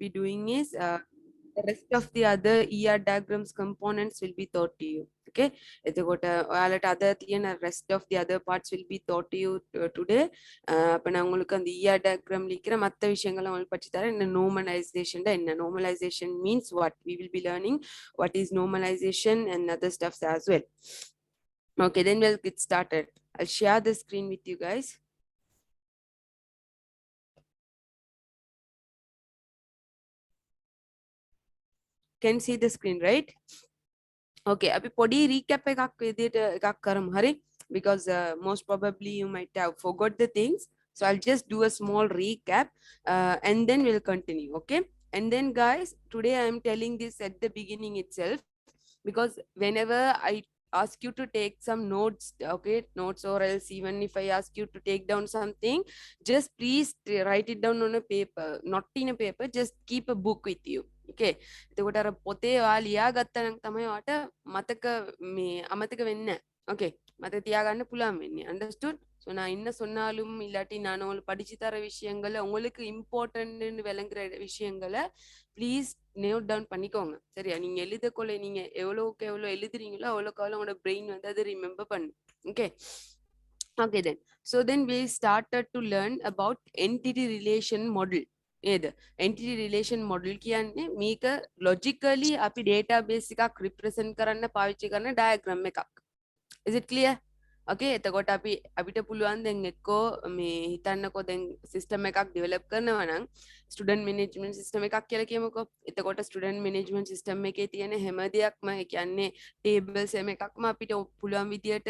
be doing is the rest of the other ER diagrams components will be taught to you. Okay, එතකොට ඔයාලට අද තියෙන rest of the other parts will be taught to you today. அப்ப நான் உங்களுக்கு அந்த ER diagram இருக்கிற மற்ற விஷயங்களை உங்களுக்கு படிச்சு தரேன். இந்த normalization என்ன normalization means what we will be learning what is normalization and other stuffs as well. Okay, then we'll get started. I'll share the screen with you guys. Can see the screen, right? Okay, අපි පොඩි recap එකක් විදියට එකක් කරමු. හරි? Because most probably you might have forgot the things. So I'll just do a small recap and then we'll continue. Okay? And then guys, today I am telling this at the beginning itself because whenever I ask you to take some notes, okay, notes, or else even if I ask you to take down something, just please write it down on a paper, not in a paper, just keep a book with you. Okay, එතකොට අර පොතේ ඔයා ලියා ගත්තා නම් තමයි ඔයාට මතක මේ අමතක වෙන්නේ නැහැ. Okay, මතක තියාගන්න පුළුවන් වෙන්නේ. Understood? So நான் என்ன சொன்னாலும் இல்லாட்டி நான் உங்களுக்கு படிச்சு தர விஷயங்களை உங்களுக்கு இம்பார்ட்டன்ட்னு விளங்குற விஷயங்களை ப்ளீஸ் நோட் டவுன் பண்ணிக்கோங்க. சரியா? நீங்க எழுதக்கொள்ள நீங்க எவ்வளவுக்கு எவ்வளவு எழுதுறீங்களோ அவ்வளோக்கு அவ்வளோ உங்களோட பிரெயின் வந்து அதை ரிமெம்பர் பண்ணும். Okay. Okay then. So then we started to learn about entity relation model. ඒද entity relation model කියන්නේ මේක logically අපි database එකක් represent කරන්න පාවිච්චි කරන diagram එකක්. Is it clear? Okay, එතකොට අපිට පුළුවන් දැන් එක්කෝ මේ හිතන්නකෝ දැන් සිස්ටම් එකක් ඩෙවලොප් කරනවා නම් ස්ටුඩන්ට් මැනේජ්මන්ට් සිස්ටම් එකක් කියලා කියමුකෝ. එතකොට ස්ටුඩන්ට් මැනේජ්මන්ට් සිස්ටම් එකේ තියෙන හැම දෙයක්ම ඒ කියන්නේ ටේබල්ස් හැම එකක්ම අපිට පුළුවන් විදියට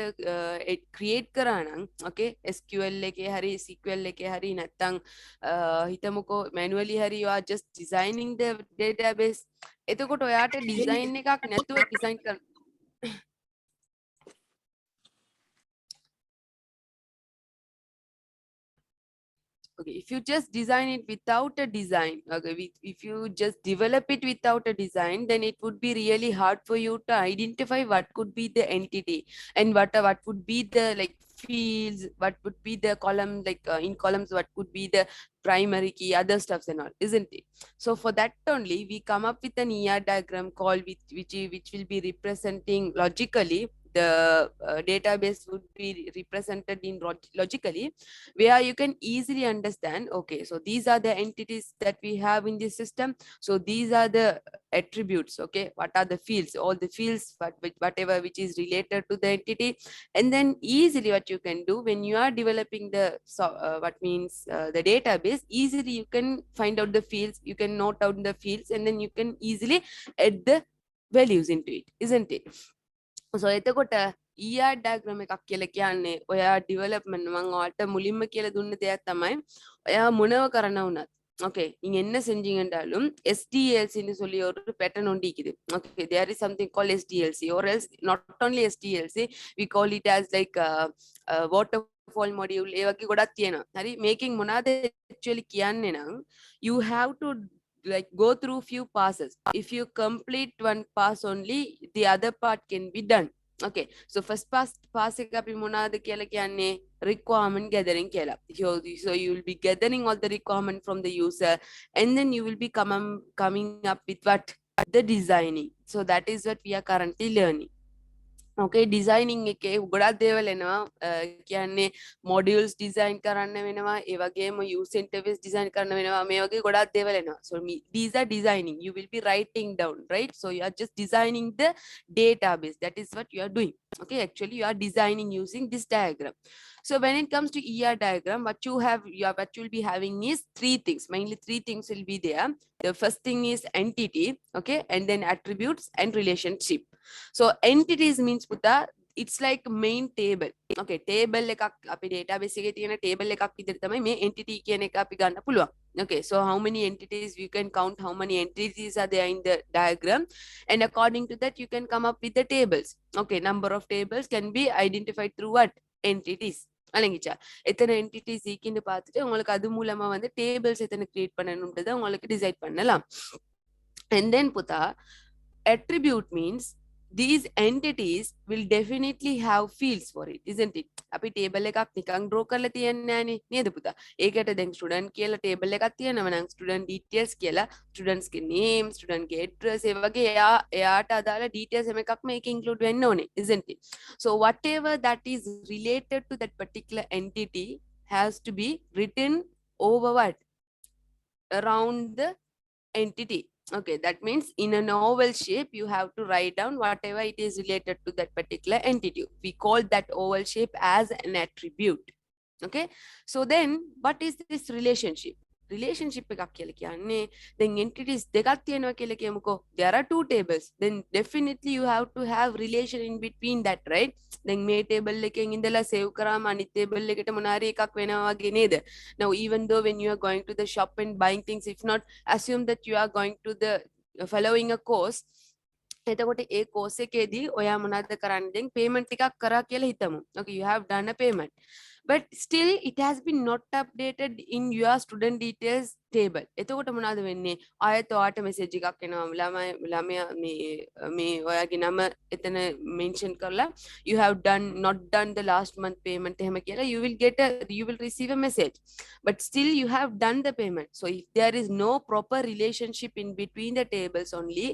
ක්‍රියේට් කරා නම් okay SQL එකේ හරි SQL එකේ හරි නැත්නම් හිතමුකෝ manually හරි you are just designing the database. එතකොට ඔයාට ඩිසයින් එකක් නැතුව ඩිසයින් කරන්න okay, if you just design it without a design, okay, if you just develop it without a design, then it would be really hard for you to identify what could be the entity and what would be the like fields, what would be the column, like in columns, what could be the primary key, other stuffs and all, isn't it? So for that only, we come up with an ER diagram called which will be representing logically. The database would be represented in logically, where you can easily understand, okay, so these are the entities that we have in this system. So these are the attributes, okay, what are the fields, all the fields, whatever which is related to the entity. And then easily what you can do when you are developing the what means the database, easily you can find out the fields, you can note down the fields, and then you can easily add the values into it, isn't it? So එතකොට ER diagram එකක් කියලා කියන්නේ ඔයා development මම ඔයාලට මුලින්ම කියලා දුන්න දෙයක් තමයි ඔයා මොනව කරන්න වුණත් okay நீங்க என்ன செஞ்சீங்கன்றாலும் SDLC ன்னு சொல்லி ஒரு pattern ஒன்று இருக்குது. Okay, there is something called SDLC, or else not only SDLC, we call it as like waterfall module. ඒ වගේ ගොඩක් තියෙනවා. හරි, මේකෙන් මොනවාද actually කියන්නේ නම් you have to like go through few passes. If you complete one pass only, the other part can be done. Okay, so first pass එක අපි මොනවාද කියලා කියන්නේ requirement gathering කියලා. So you will be gathering all the requirement from the user, and then you will be coming up with what the designing. So that is what we are currently learning. Okay, designing එකේ ගොඩක් දේවල් එනවා. කියන්නේ modules design කරන්න වෙනවා, ඒ වගේම user interface design කරන්න වෙනවා, මේ වගේ ගොඩක් දේවල් එනවා. So these are designing, you will be writing down, right? So you are just designing the database, that is what you are doing. Okay, actually you are designing using this diagram. So when it comes to ER diagram, what you will be having is three things, mainly three things will be there. The first thing is entity, okay, and then attributes and relationship. So entities means puta, it's like main table. Okay, table එකක් අපි database එකේ තියෙන table එකක් විදිහට තමයි මේ entity කියන එක අපි ගන්න පුළුවන්. Okay, so how many entities you can count, how many entities are there in the diagram, and according to that you can come up with the tables. Okay, number of tables can be identified through what? Entities. அலங்கிச்சா எத்தனை entities இருக்குன்னு பார்த்துட்டு உங்களுக்கு அது மூலமா வந்து tables எத்தனை create பண்ணணும்ன்றதை உங்களுக்கு decide பண்ணலாம். And then puta, attribute means these entities will definitely have fields for it, isn't it? අපි table එකක් නිකන් draw කරලා තියන්නේ නෑනේ නේද පුතා? ඒකට දැන් student කියලා table එකක් තියෙනවා නම් student details කියලා students ගේ name, student ගේ address ඒ වගේ එයාට අදාළ details හැම එකක්ම මේක include වෙන්න ඕනේ, isn't it? So whatever that is related to that particular entity has to be written over what? Around the entity. Okay, that means in an oval shape, you have to write down whatever it is related to that particular entity. We call that oval shape as an attribute. Okay, so then what is this relationship? Relationship එකක් කියලා කියන්නේ then entities දෙකක් තියෙනවා කියලා කියමුකෝ. There are two tables. Then definitely you have to have relation in between that, right? then මේ table එකෙන් ඉඳලා save කරාම අනිත් table එකට මොනාරි එකක් වෙනවා වගේ නේද? Now even though when you are going to the shop and buying things, if not assume that you are going to the following a course, එතකොට ඒ course එකේදී ඔයා මොනවද කරන්නේ? දැන් payment ටිකක් කරා කියලා හිතමු. Okay, you have done a payment. But still it has been not updated in your student details table. එතකොට මොනවද වෙන්නේ? ආයෙත් ඔයාට message එකක් එනවා. ළමයා මේ ඔයාගේ නම එතන mention කරලා you have not done the last month payment එහෙම කියලා you will receive a message. But still you have done the payment. So if there is no proper relationship in between the tables only,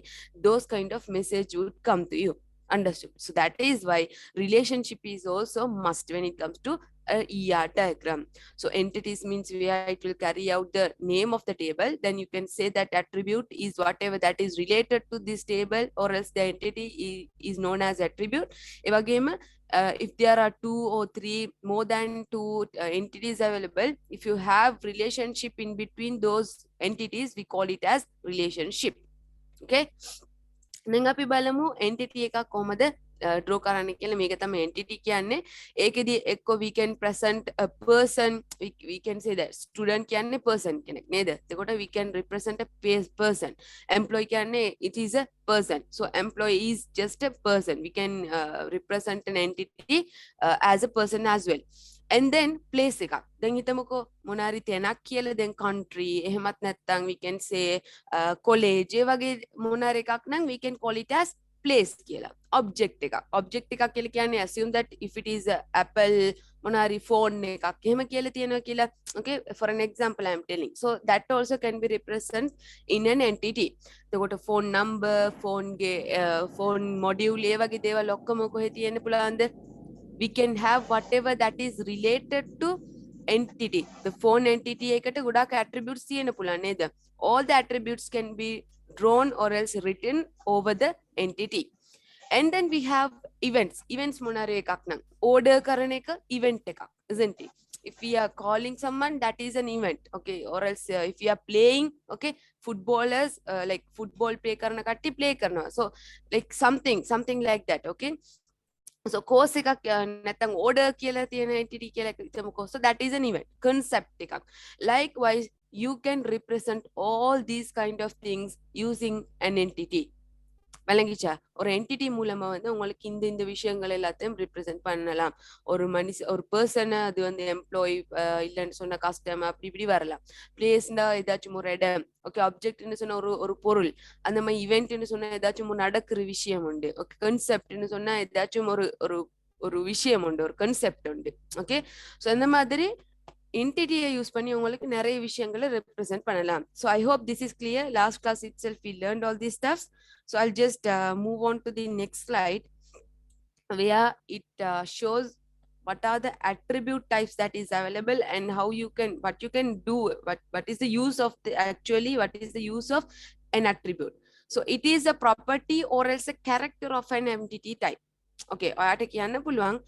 those kind of message would come to you. Understood? So that is why relationship is also must when it comes to a ER diagram. So entities means where it will carry out the name of the table. Then you can say that attribute is whatever that is related to this table, or else the entity is known as attribute. If there are two or three, more than two entities available, if you have relationship in between those entities, we call it as relationship. Okay. දැන් අපි බලමු entity එකක් කොහමද draw කරන්න කියලා. මේක තමයි entity කියන්නේ. ඒකෙදි එක්ක we can present a person, we can say that student කියන්නේ person කෙනෙක් නේද? එතකොට we can represent a person. Employee කියන්නේ it is a person. So employee is just a person. We can represent an entity as a person as well. And then place එකක්. දැන් හිතමුකෝ මොනාරි තැනක් කියලා, then country එහෙමත් නැත්නම් we can say college ඒ වගේ මොනාරි එකක් නම් we can call it as place කියලා. object එකක් කියලා කියන්නේ assume that if it is a apple මොනාරි phone එකක් එහෙම කියලා තියෙනවා කියලා. Okay, for an example I am telling. So that also can be represented in an entity. එතකොට phone number, phone module ඒ වගේ දේවල් ඔක්කොම කොහෙද තියෙන්න පුළුවන්ද? We can have whatever that is related to entity. The phone entity එකට ගොඩාක් attributes තියෙන්න පුළුවන් නේද? All the attributes can be drawn or else written over the entity. And then we have events මොනාරි එකක් නම් order කරන එක event එකක්, isn't it? If we are calling someone, that is an event. Okay, or else if we are playing, okay, footballers like football play කරන කට්ටිය play කරනවා. So like something like that. Okay, so course එකක් නැත්නම් order කියලා තියෙන entity කියලා හිතමුකෝ. So that is an event, concept එකක්. Likewise you can represent all these kind of things using an entity. விளங்கிச்சா? ஒரு என்டிட்டி மூலமா வந்து உங்களுக்கு இந்த விஷயங்கள் எல்லாத்தையும் ரெப்ரசென்ட் பண்ணலாம். ஒரு பர்சனை அது வந்து எம்ப்ளாயி இல்லைன்னு சொன்ன கஸ்டமர் அப்படி இப்படி வரலாம். பிளேஸ்னா ஏதாச்சும் ஒரு இடம். ஓகே, ஆப்ஜெக்ட்னு சொன்ன ஒரு பொருள். அந்த மாதிரி இவெண்ட்னு சொன்னா ஏதாச்சும் நடக்கிற விஷயம் உண்டு. ஓகே, கன்செப்ட்னு சொன்னா ஏதாச்சும் ஒரு விஷயம் உண்டு, ஒரு கன்செப்ட் உண்டு. ஓகே, ஸோ அந்த மாதிரி என்டிட்டியை யூஸ் பண்ணி உங்களுக்கு நிறைய விஷயங்களை ரெப்ரசென்ட் பண்ணலாம். So I hope this is clear. Last class itself we learned all these stuffs. So I'll just move on to the next slide where it shows what are the attribute types that is available and how what you can do, what is the use of what is the use of an attribute. So it is a property or else a character of an entity type. Okay, ඔයාට කියන්න පුළුවන්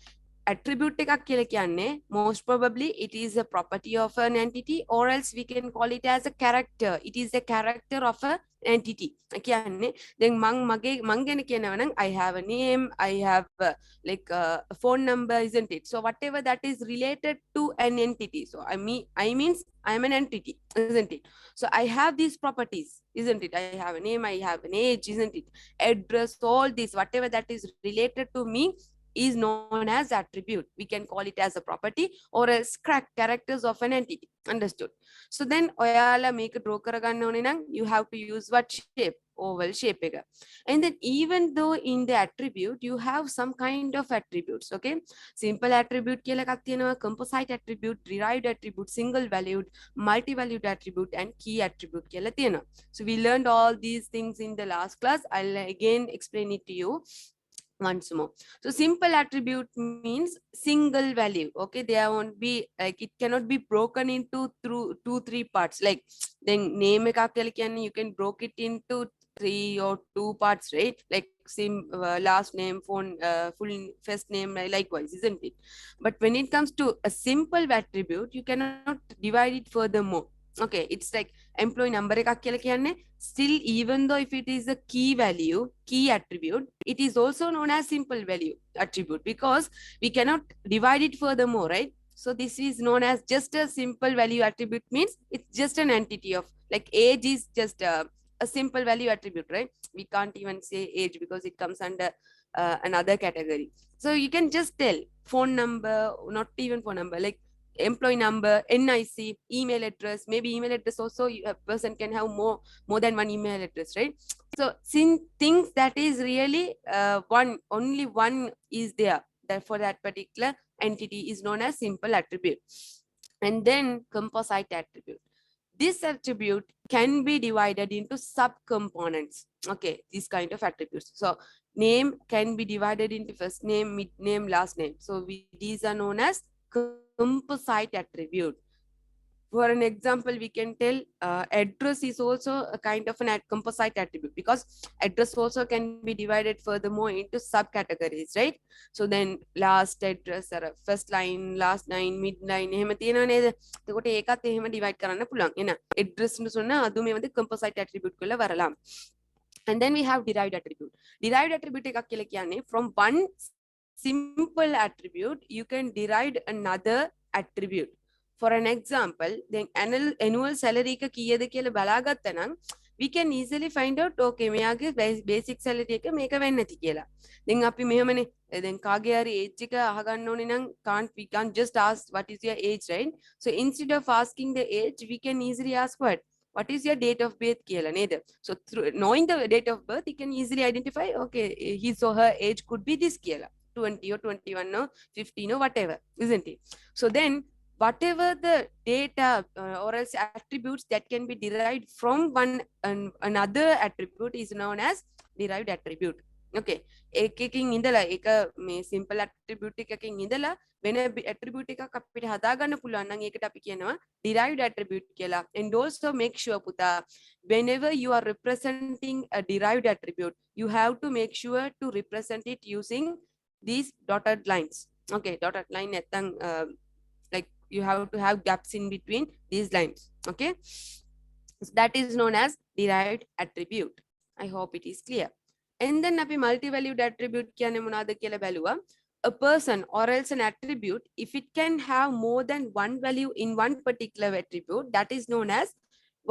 attribute එකක් කියලා කියන්නේ most probably it is a property of an entity, or else we can call it as a character. It is a character of a entity. කියන්නේ then මං ගැන කියනවා නම් I have a name, I have like a phone number, isn't it? So whatever that is related to an entity. So I means I am an entity, isn't it? So I have these properties, isn't it? I have a name, I have an age, isn't it? Address, all this, whatever that is related to me is known as attribute. We can call it as a property or as characters of an entity. Understood? So then ඔයාලා මේක draw කරගන්න ඕනේ නම් you have to use what shape? oval shape එක. And then even though in the attribute you have some kind of attributes, okay? Simple attribute කියලා එකක් තියෙනවා, composite attribute, derived attribute, single valued, multi valued attribute and key attribute කියලා තියෙනවා. So we learned all these things in the last class. I'll again explain it to you once more. So simple attribute means single value, okay? There won't be like, it cannot be broken into through 2-3 parts. Like then name එකක් කියලා කියන්නේ you can broke it into 3 or 2 parts, right? Like last name, phone, full first name, likewise, isn't it? But when it comes to a simple attribute, you cannot divide it furthermore. Okay, it's like employee number එකක් කියලා කියන්නේ, still even though if it is a key value, key attribute, it is also known as simple value attribute because we cannot divide it furthermore, right? So this is known as just a simple value attribute, means it's just an entity of, like age is just a simple value attribute, right? We can't even say age because it comes under another category. So you can just tell phone number, not even phone number, like employee number, NIC, email address. Maybe email address also, a person can have more than one email address, right? So since things that is really only one is there, that for that particular entity is known as simple attribute. And then composite attribute. This attribute can be divided into subcomponents. Okay, these kind of attributes. So name can be divided into first name, mid name, last name. So these are known as composite attribute. For an example, we can tell address is also a kind of an composite attribute because address also can be divided furthermore into subcategories, right? So then last address or first line, last line, mid line, එහෙම තියෙනවා නේද? එතකොට ඒකත් එහෙම divide කරන්න පුළුවන්. එන address னு சொன்னா அதுமே வந்து composite attribute குள்ள வரலாம். And then we have derived attribute. Derived attribute එකක් කියලා කියන්නේ from one simple attribute you can derive another attribute. For an example, then annual salary එක කීයද කියලා බලාගත්තා නම් we can easily find out, okay, මෙයාගේ basic salary එක මේක වෙන්න ඇති කියලා. then අපි මෙහෙමනේ, then කාගේ හරි age එක අහගන්න ඕනේ නම් we can't just ask what is your age, right? So instead of asking the age, we can easily ask what is your date of birth කියලා නේද? So through knowing the date of birth, you can easily identify, okay, his or her age could be this කියලා, 20 or 21 or 15 or whatever, isn't it? So then whatever the data or else attributes that can be derived from another attribute is known as derived attribute. Okay, එකකින් ඉඳලා එක මේ simple attribute එකකින් ඉඳලා වෙන attribute එකක් අපිට හදා ගන්න පුළුවන් නම් ඒකට අපි කියනවා derived attribute කියලා. And also make sure පුතා, whenever you are representing a derived attribute, you have to make sure to represent it using these dotted lines. Okay, dotted line නැත්තම් like you have to have gaps in between these lines. Okay, so that is known as derived attribute. I hope it is clear. And then අපි multi-valued attribute කියන්නේ මොනවාද කියලා බැලුවා. A person or else an attribute, if it can have more than one value in one particular attribute, that is known as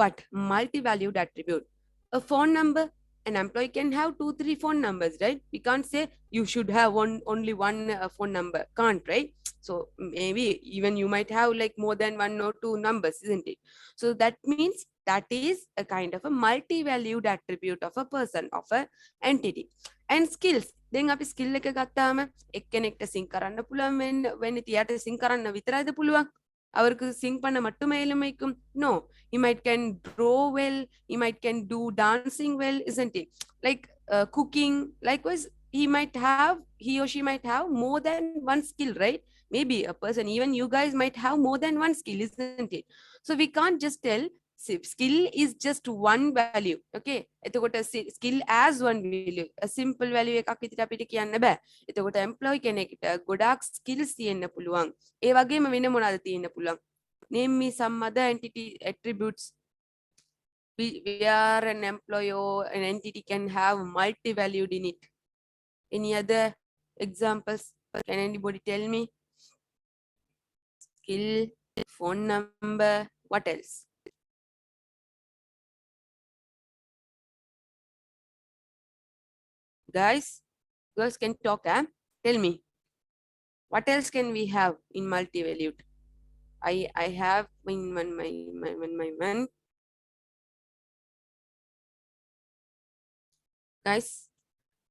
what? Multi-valued attribute. A phone number, an employee can have 2-3 phone numbers, right? We can't say you should have only one phone number. Can't, right? So maybe even you might have like more than 1 or 2 numbers, isn't it? So that means that is a kind of a multi-valued attribute of a person, of a entity. And skills. Then අපි skill එක ගත්තාම එක්කෙනෙක්ට sing කරන්න පුළුවන් වෙන්නේ තියාට sing කරන්න විතරයිද පුළුවන්? அவருக்கு sing பண்ண மட்டுமே எளிமைக்கும்? No, he might can draw well, he might can do dancing well, isn't it? Like cooking, likewise he or she might have more than one skill, right? Maybe a person, even you guys might have more than one skill, isn't it? So we can't just tell skill is just one value. Okay, එතකොට skill as one value, a simple value එකක් විතර අපිට කියන්න බෑ. එතකොට employee කෙනෙක්ට ගොඩාක් skills තියෙන්න පුළුවන්. ඒ වගේම වෙන මොනවාද තියෙන්න පුළුවන්? Name me some other entity attributes where an employee or an entity can have multi-valued in it. Any other examples? Can anybody tell me? Skill, phone number, what else? Guys can talk, huh? Tell me, what else can we have in multi-valued? I have in my guys?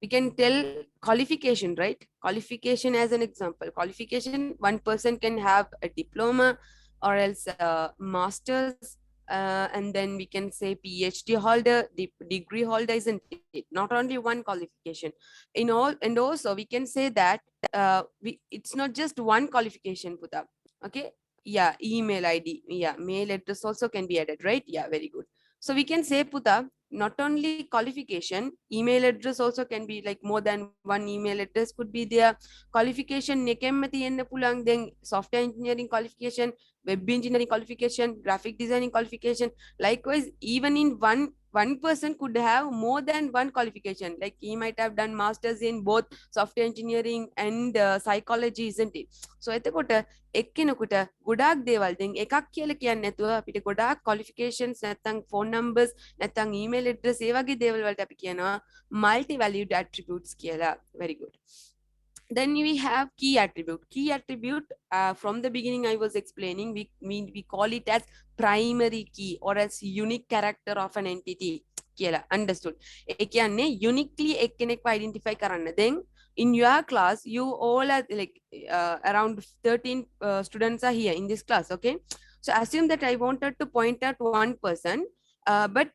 We can tell qualification, right? Qualification as an example. Qualification, one person can have a diploma or else a master's, and then we can say PhD holder, degree holder, isn't it? Not only one qualification. In all, and also we can say that it's not just one qualification, Puta. Okay. Yeah, email ID. Yeah, mail address also can be added, right? Yeah, very good. So we can say, Puta, not only qualification, email address also can be like more than one email address could be there. Qualification nekemmati enna pulang, then software engineering qualification, web engineering qualification, graphic designing qualification. Likewise, even in one person could have more than one qualification, like he might have done masters in both software engineering and psychology, isn't it? So එතකොට එක්කෙනෙකුට ගොඩාක් දේවල් දැන් එකක් කියලා කියන්නේ නැතුව අපිට ගොඩාක් qualifications නැත්නම් phone numbers නැත්නම් email address ඒ වගේ දේවල් වලට අපි කියනවා multi valued attributes කියලා. Very good. Then we have key attribute. Key attribute, from the beginning I was explaining, we call it as primary key or as unique character of an entity කියලා. Understood? ඒ කියන්නේ uniquely එක්කෙනෙක්ව identify කරන්න. Then in your class, you all are like around 13 students are here in this class. Okay, so assume that I wanted to point out one person, but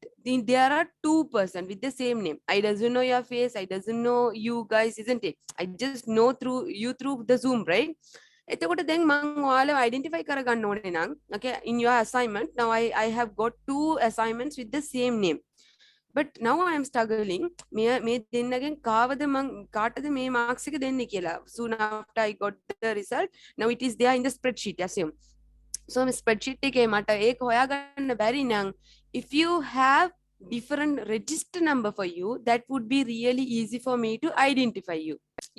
there are two person with the same name. I doesn't know your face, I doesn't know you guys, isn't it? I just know through you through the Zoom, right? එතකොට දැන් මම ඔයාලව identify කරගන්න ඕනේ නම්, okay, in your assignment now I have got two assignments with the same name, but now I am struggling මේ දෙන්නගෙන් කාටද මේ marks එක දෙන්නේ කියලා. Soon after I got the result, now it is there in the spreadsheet, assume. So spreadsheet එකේ මට ඒක හොයාගන්න බැරි නම්, if you have different register number for you, that would be really easy for me to identify you,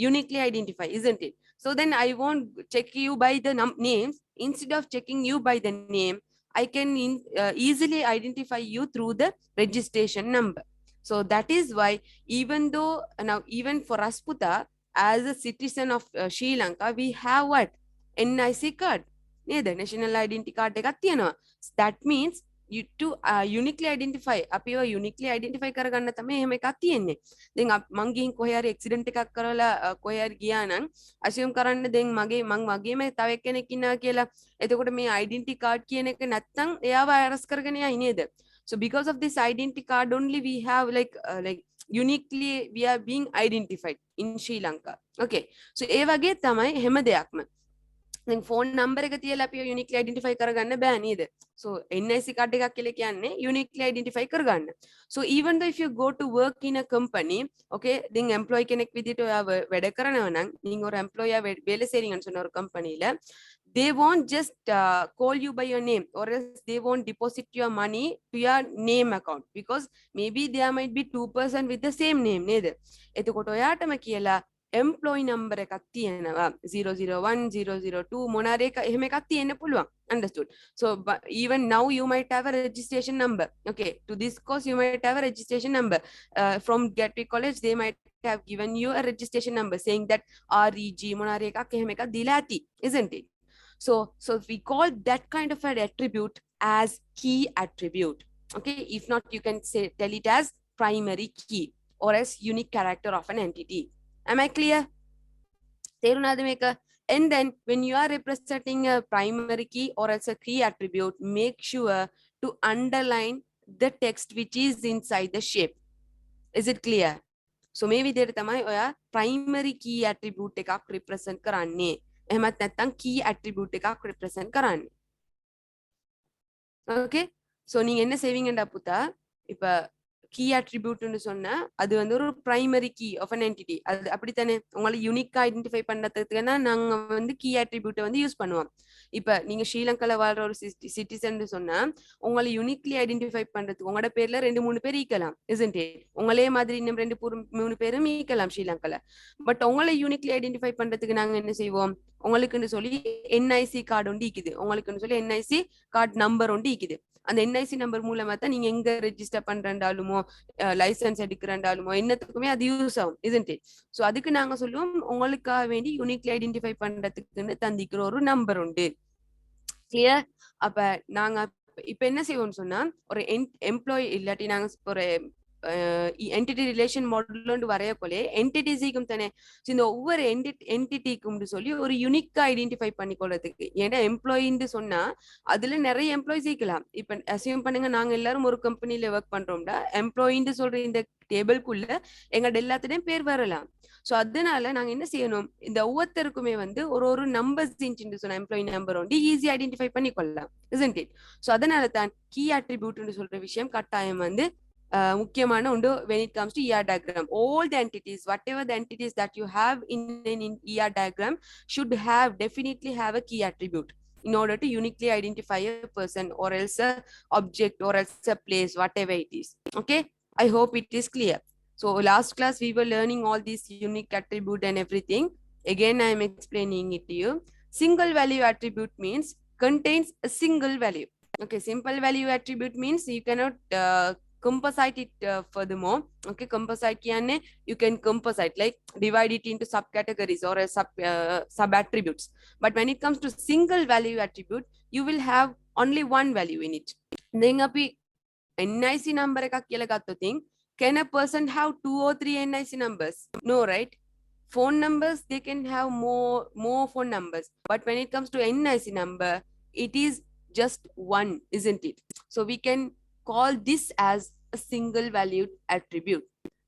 uniquely identify, isn't it? So then I won't check you by the names. Instead of checking you by the name, I can easily identify you through the registration number. So that is why, even though now even for us, Puta, as a citizen of Sri Lanka, we have what? NIC card. නේද? national identity card එකක් තියෙනවා. That means you to uniquely identify, අපිව uniquely identify කරගන්න තමයි එහෙම එකක් තියෙන්නේ. දැන් මං ගිහින් කොහේ හරි accident එකක් කරලා කොහේ හරි ගියා නම් assume කරන්න දැන් මං වගේම තව එක්කෙනෙක් ඉන්නවා කියලා. එතකොට මේ identity card කියන එක නැත්තම් එයාව arrest කරගෙන යයි නේද? So because of this identity card only, we have like uniquely we are being identified in Sri Lanka. Okay, so ඒ වගේ තමයි හැම දෙයක්ම. then phone number එක තියලා අපි uniquely identify කරගන්න බෑ නේද? So NIC card එකක් කියලා කියන්නේ uniquely identify කරගන්න. So even though if you go to work in a company, okay, then employee කෙනෙක් විදිහට ඔයා වැඩ කරනවා නම්, நீங்க ஒரு employee வேலை செய்றீங்கன்னு சொன்ன ஒரு companyல, they won't just call you by your name, or else they won't deposit your money to your name account, because maybe there might be two person with the same name නේද? එතකොට ඔයාටම කියලා employee number එකක් තියෙනවා 001 002 මොනාර එක එහෙම එකක් තියෙන්න පුළුවන්. Understood? So even now you might have a registration number. Okay, to this course you might have a registration number. From Gatwick College they might have given you a registration number saying that REG මොනාර එකක් එහෙම එකක් දීලා ඇති, isn't it? So we call that kind of an attribute as key attribute. Okay, if not you can say tell it as primary key or as unique character of an entity. Am I clear? And then when you are representing a primary key or as a key attribute, make sure to underline the text which is inside the shape. Is it clear? So maybe there තමයි ඔයා primary key attribute එකක් represent කරන්නේ. එහෙමත් නැත්නම් key attribute එකක් represent කරන්නේ. Okay? So நீங்க என்ன செய்வீங்கடா புத்தா? இப்ப key attribute னு சொன்னா அது வந்து ஒரு primary key of an entity. அது அப்படித்தானே? உங்களை யூனிக்கா ஐடென்டிஃபை பண்றதுக்குன்னா நாங்க வந்து key attribute வந்து யூஸ் பண்ணுவோம். இப்ப நீங்க ஸ்ரீலங்கால வாழ்ற ஒரு சிட்டிசன் சொன்னா உங்களை யூனிக்லி ஐடென்டிஃபை பண்றதுக்கு உங்களோட பேர்ல 2-3 பேர் ஈக்கலாம், isn't it? உங்களே மாதிரி இன்னும் 2-3 பேரும் ஈக்கலாம் ஸ்ரீலங்கால. பட் உங்களை யூனிக்லி ஐடென்டிஃபை பண்றதுக்கு நாங்க என்ன செய்வோம்? உங்களுக்குன்னு சொல்லி என்ஐசி கார்டு ஒன்று ஈக்குது, உங்களுக்குன்னு சொல்லி என்ஐசி கார்டு நம்பர் ஒன்று ஈக்குது. அந்த என்ஐசி நம்பர் மூலமா தான் நீங்க எங்க ரெஜிஸ்டர் பண்றண்டாலுமோ லைசன்ஸ் எடுக்கிறண்டாலுமோ என்னத்துக்குமே அது யூஸ் ஆகும், isn't it? சோ அதுக்கு நாங்க சொல்லுவோம் உங்களுக்காக வேண்டி யூனிக்லி ஐடென்டிஃபை பண்றதுக்குன்னு தந்திக்கிற ஒரு நம்பர் உண்டு. கிளியர்? அப்ப நாங்க இப்ப என்ன செய்வோம்னு சொன்னா, ஒரு எம்ப்ளாயி இல்லாட்டி நாங்க ஒரு entity relation model കൊണ്ട് വരയക്കൊള്ളേ entities-ക്കും തന്നെ இந்த ஒவ்வொரு என்டிட்டிக்கும் சொல்லி ஒரு யூனிக்கா ஐடென்டிஃபை பண்ணிக்கொள்றதுக்கு ஏன்னா எம்ப்ளாயின்னு சொன்னா அதுல நிறைய எம்ப்ளாயிஸ் இருக்கலாம். இப்ப அசியூம் பண்ணுங்க நாங்க எல்லாரும் ஒரு கம்பெனில ஒர்க் பண்றோம்டா எம்ப்ளாயின்னு சொல்ற இந்த டேபிள்குள்ள எங்களோட எல்லாத்துலயும் பேர் வரலாம். சோ அதனால நாங்க என்ன செய்யணும், இந்த ஒவ்வொருத்தருக்குமே வந்து ஒரு நம்பர்ஸ் சொன்ன எம்ப்ளாயி நம்பர் வந்து ஈஸி ஐடென்டிஃபை பண்ணிக்கொள்ளலாம், isn't it? சோ அதனால தான் கீ அட்ரிபியூட்னு சொல்ற விஷயம் கட்டாயம் வந்து முக்கியமான உண்டு when it comes to ER diagram. All the entities, whatever the entities that you have in an ER diagram should definitely have a key attribute in order to uniquely identify a person or else a object or else a place, whatever it is. Okay, I hope it is clear. So last class we were learning all these unique attribute and everything. Again I am explaining it to you. Single value attribute means contains a single value. Okay, simple value attribute means you cannot composite it furthermore. Okay, composite kiyanne you can composite like divide it into subcategories or a sub attributes. But when it comes to single value attribute, you will have only one value in it. Then api NIC number ekak kiyala gattothin, can a person have 2 or 3 NIC numbers? No, right? Phone numbers, they can have more phone numbers, but when it comes to NIC number, it is just one, isn't it? So we can call this as a single valued attribute.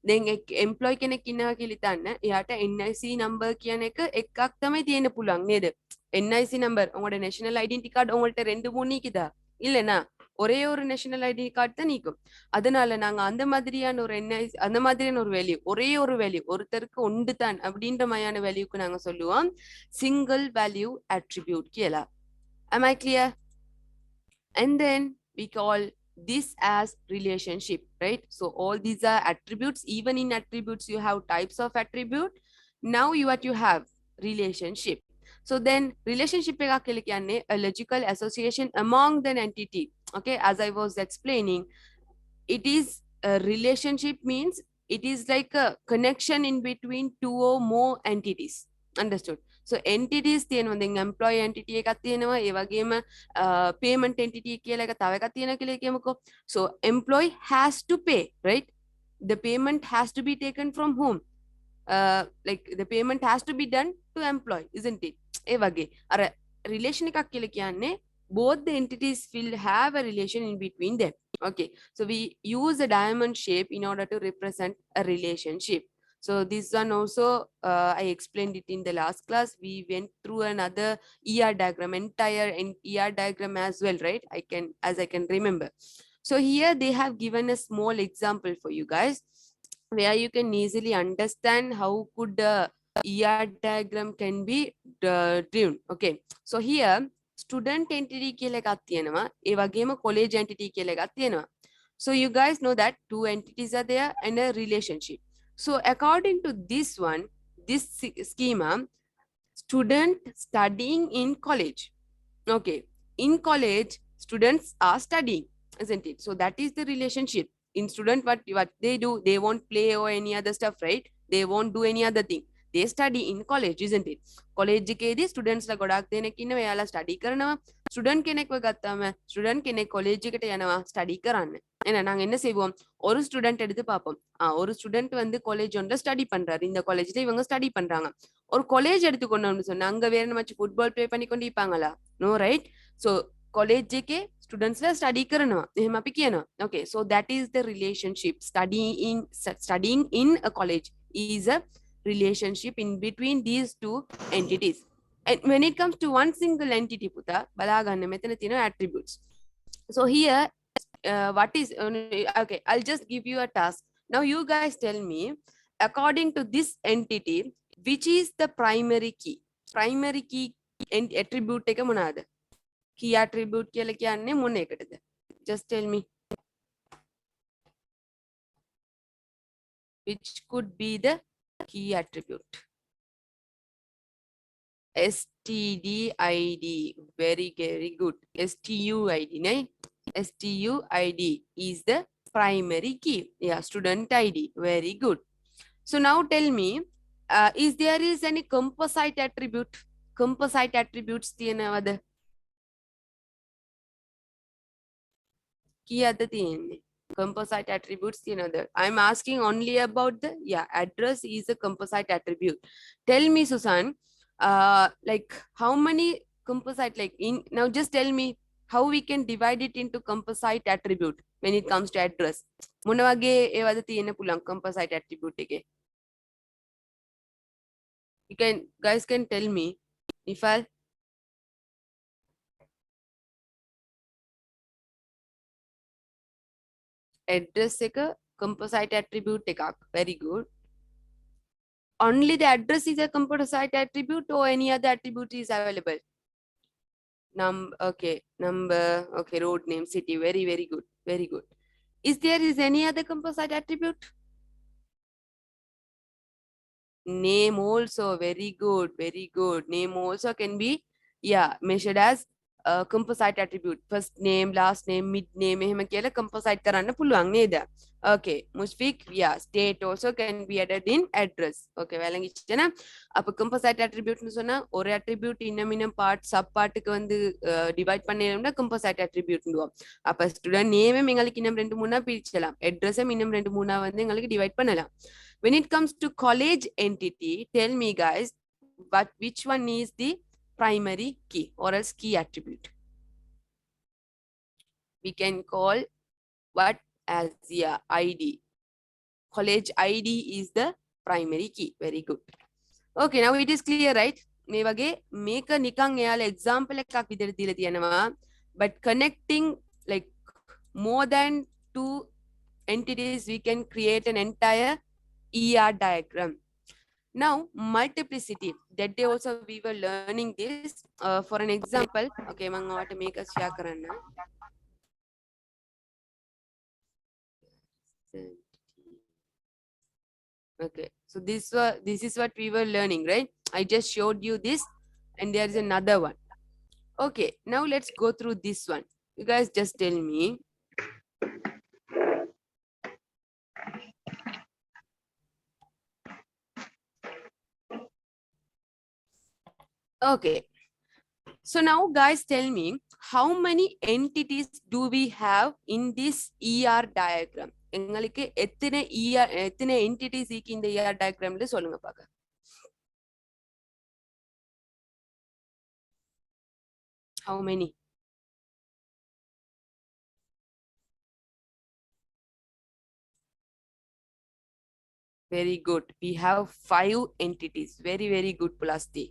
Then employee කෙනෙක් ඉන්නවා කියලා හිතන්න, එයාට NIC number කියන එක එකක් තමයි තියෙන්න පුළුවන් නේද? NIC number உங்களோட national identity card உங்கள்ட்ட ரெண்டு மூணு நிக்குதா? இல்லனா ஒரே ஒரு நேஷனல் ஐடி கார்டு தான் நீக்கும். அதனால நாங்க அந்த மாதிரியான ஒரு NIC அந்த மாதிரியான ஒரு வேல்யூ, ஒரே ஒரு வேல்யூ ஒருத்தருக்கு உண்டு தான் அப்படின்ற மாதிரியான வேல்யூக்கு நாங்க சொல்லுவோம் சிங்கிள் வேல்யூ அட்ரிபியூட் කියලා. Am I clear? And then we call this as relationship, right? So all these are attributes. Even in attributes you have types of attribute. Now you have relationship. So then relationship එක කියලා කියන්නේ a logical association among the entity. Okay, as I was explaining, it is a relationship means it is like a connection in between two or more entities. Understood? So entities තියෙනවා, දැන් employee entity එකක් තියෙනවා, ඒ වගේම payment entity කියලා එක තව එකක් තියෙනවා කියලා කියමුකෝ. So employee has to pay, right? The payment has to be taken from whom? Like the payment has to be done to employee, isn't it? ඒ වගේ අර relation එකක් කියලා කියන්නේ both the entities will have a relation in between them. Okay, so we use a diamond shape in order to represent a relationship. So this one also I explained it in the last class. We went through another ER diagram, entire ER diagram as well, right? I can remember. So here they have given a small example for you guys where you can easily understand how could the ER diagram can be driven. Okay, so here student entity කියලා එකක් තියෙනවා, ඒ වගේම college entity කියලා එකක් තියෙනවා. So you guys know that two entities are there and a relationship. So according to this one, this schema, student studying in college. Okay, in college students are studying, isn't it? So that is the relationship. In student, what they do, they won't play or any other stuff, right? They won't do any other thing. They study in college, isn't it? College එකේදී students ලා ගොඩක් දෙනෙක් ඉන්නවා, එයාලා study කරනවා. Student කෙනෙක්ව ගත්තාම student කෙනෙක් college එකට යනවා study කරන්න. එහෙනම් நாங்க என்ன செய்வோம், ஒரு ஸ்டூடண்ட் எடுத்து பார்ப்போம். ஒரு ஸ்டூடண்ட் வந்து காலேஜ் ஒன்ல ஸ்டடி பண்றாரு, இந்த காலேஜ்ல இவங்க ஸ்டடி பண்றாங்க. ஒரு காலேஜ் எடுத்துக்கொண்டோம்னு சொன்னா அங்க வேற நம்ம ஃபுட்பால் ப்ளே பண்ணி கொண்டு இருப்பாங்களா? No, right? சோ college එකේ students ලා study කරනවා, එහෙම අපි කියනවා. Okay, so that is the relationship. Studying in a college is a relationship in between these two entities. And when it comes to one single entity, පුතා බලා ගන්න මෙතන තියෙන attributes. So here what is okay, I'll just give you a task. Now you guys tell me, according to this entity, which is the primary key? Primary key attribute එක මොනවාද? Key attribute කියලා කියන්නේ මොන එකටද? Just tell me. Which could be the key attribute? STDID. Very good. STUID, right? STUID is the primary key. Yeah, student ID. Very good. So now tell me, is there any composite attribute? Composite attributes තියෙනවද? කීයද තියෙන්නේ? composite attributes, I'm asking only about the, address is a composite attribute. Tell me, Susan, like how many composite, like in, now just tell me how we can divide it into composite attribute when it comes to address. Munavage evada tiyena pulang composite attribute ege. You can, guys can tell me if I address එක composite attribute එකක්. Very good. Only the address is a composite attribute or any other attribute is available? Okay, number, okay, road name, city. Very, very good. Very good. Is any other composite attribute? Name also. Very good. Very good. Name also can be, measured as composite attribute. First name, last name, mid name. එහෙම කියලා composite කරන්න පුළුවන් නේද? Okay, Mushfiq, state also can be added in address. Okay, விளங்கிச்சுனா அப்ப composite attribute னு சொன்னா ஒரு attribute இன்னமினம் part sub partக்கு வந்து divide பண்ணிரணும்னா composite attribute னுவோம். அப்ப student name எங்களுக்கு இன்னும் ரெண்டு மூணா பிரிச்சலாம். address இன்னும் ரெண்டு மூணா வந்து எங்களுக்கு divide பண்ணலாம். When it comes to college entity, tell me guys, which one is the primary key or else key attribute? We can call what as ID. College ID is the primary key. Very good. Okay, now it is clear, right? මේ වගේ මේක නිකන් එයාලා example එකක් විදිහට දීලා තියෙනවා, but connecting like more than two entities we can create an entire ER diagram. Now multiplicity, that day also we were learning this. For an example, okay, මම ඔයාලට මේක share කරන්න. Okay, so this is what we were learning, right? I just showed you this, and there is another one. Okay, now let's go through this one. You guys just tell me. Okay, so now guys tell me, how many entities do we have in this ER diagram? எங்களுக்கு எத்தனை entities இருக்கு இந்த ER diagramல சொல்லுங்க பாக்க. How many? Very good. We have 5 entities. Very, very good, Pulasti.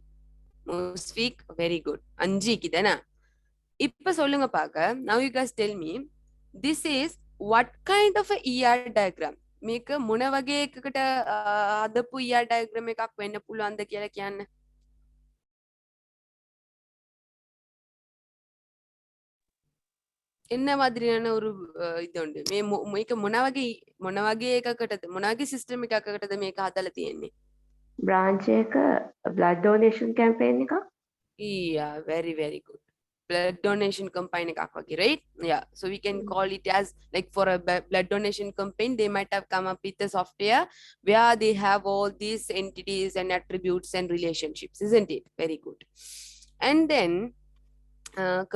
Musfiq, very good. Anji kidana. Ippa solunga paaka. Now you guys tell me, this is what kind of a ER diagram? මේක මොන වගේ එකකට හදපු ER diagram එකක් වෙන්න පුළුවන්ද කියලා කියන්න. என்ன மாதிரியான ஒரு இது உண்டு මේක මොන වගේ එකකටද මොන වගේ සිස්ටම් එකකටද මේක හදලා තියෙන්නේ? branch එක blood donation campaign එකක්. Yeah, very, very good. Blood donation campaign එකක් වගේ, right? Yeah, so we can call it as like for a blood donation campaign, they might have come up with a software where they have all these entities and attributes and relationships, isn't it? Very good. And then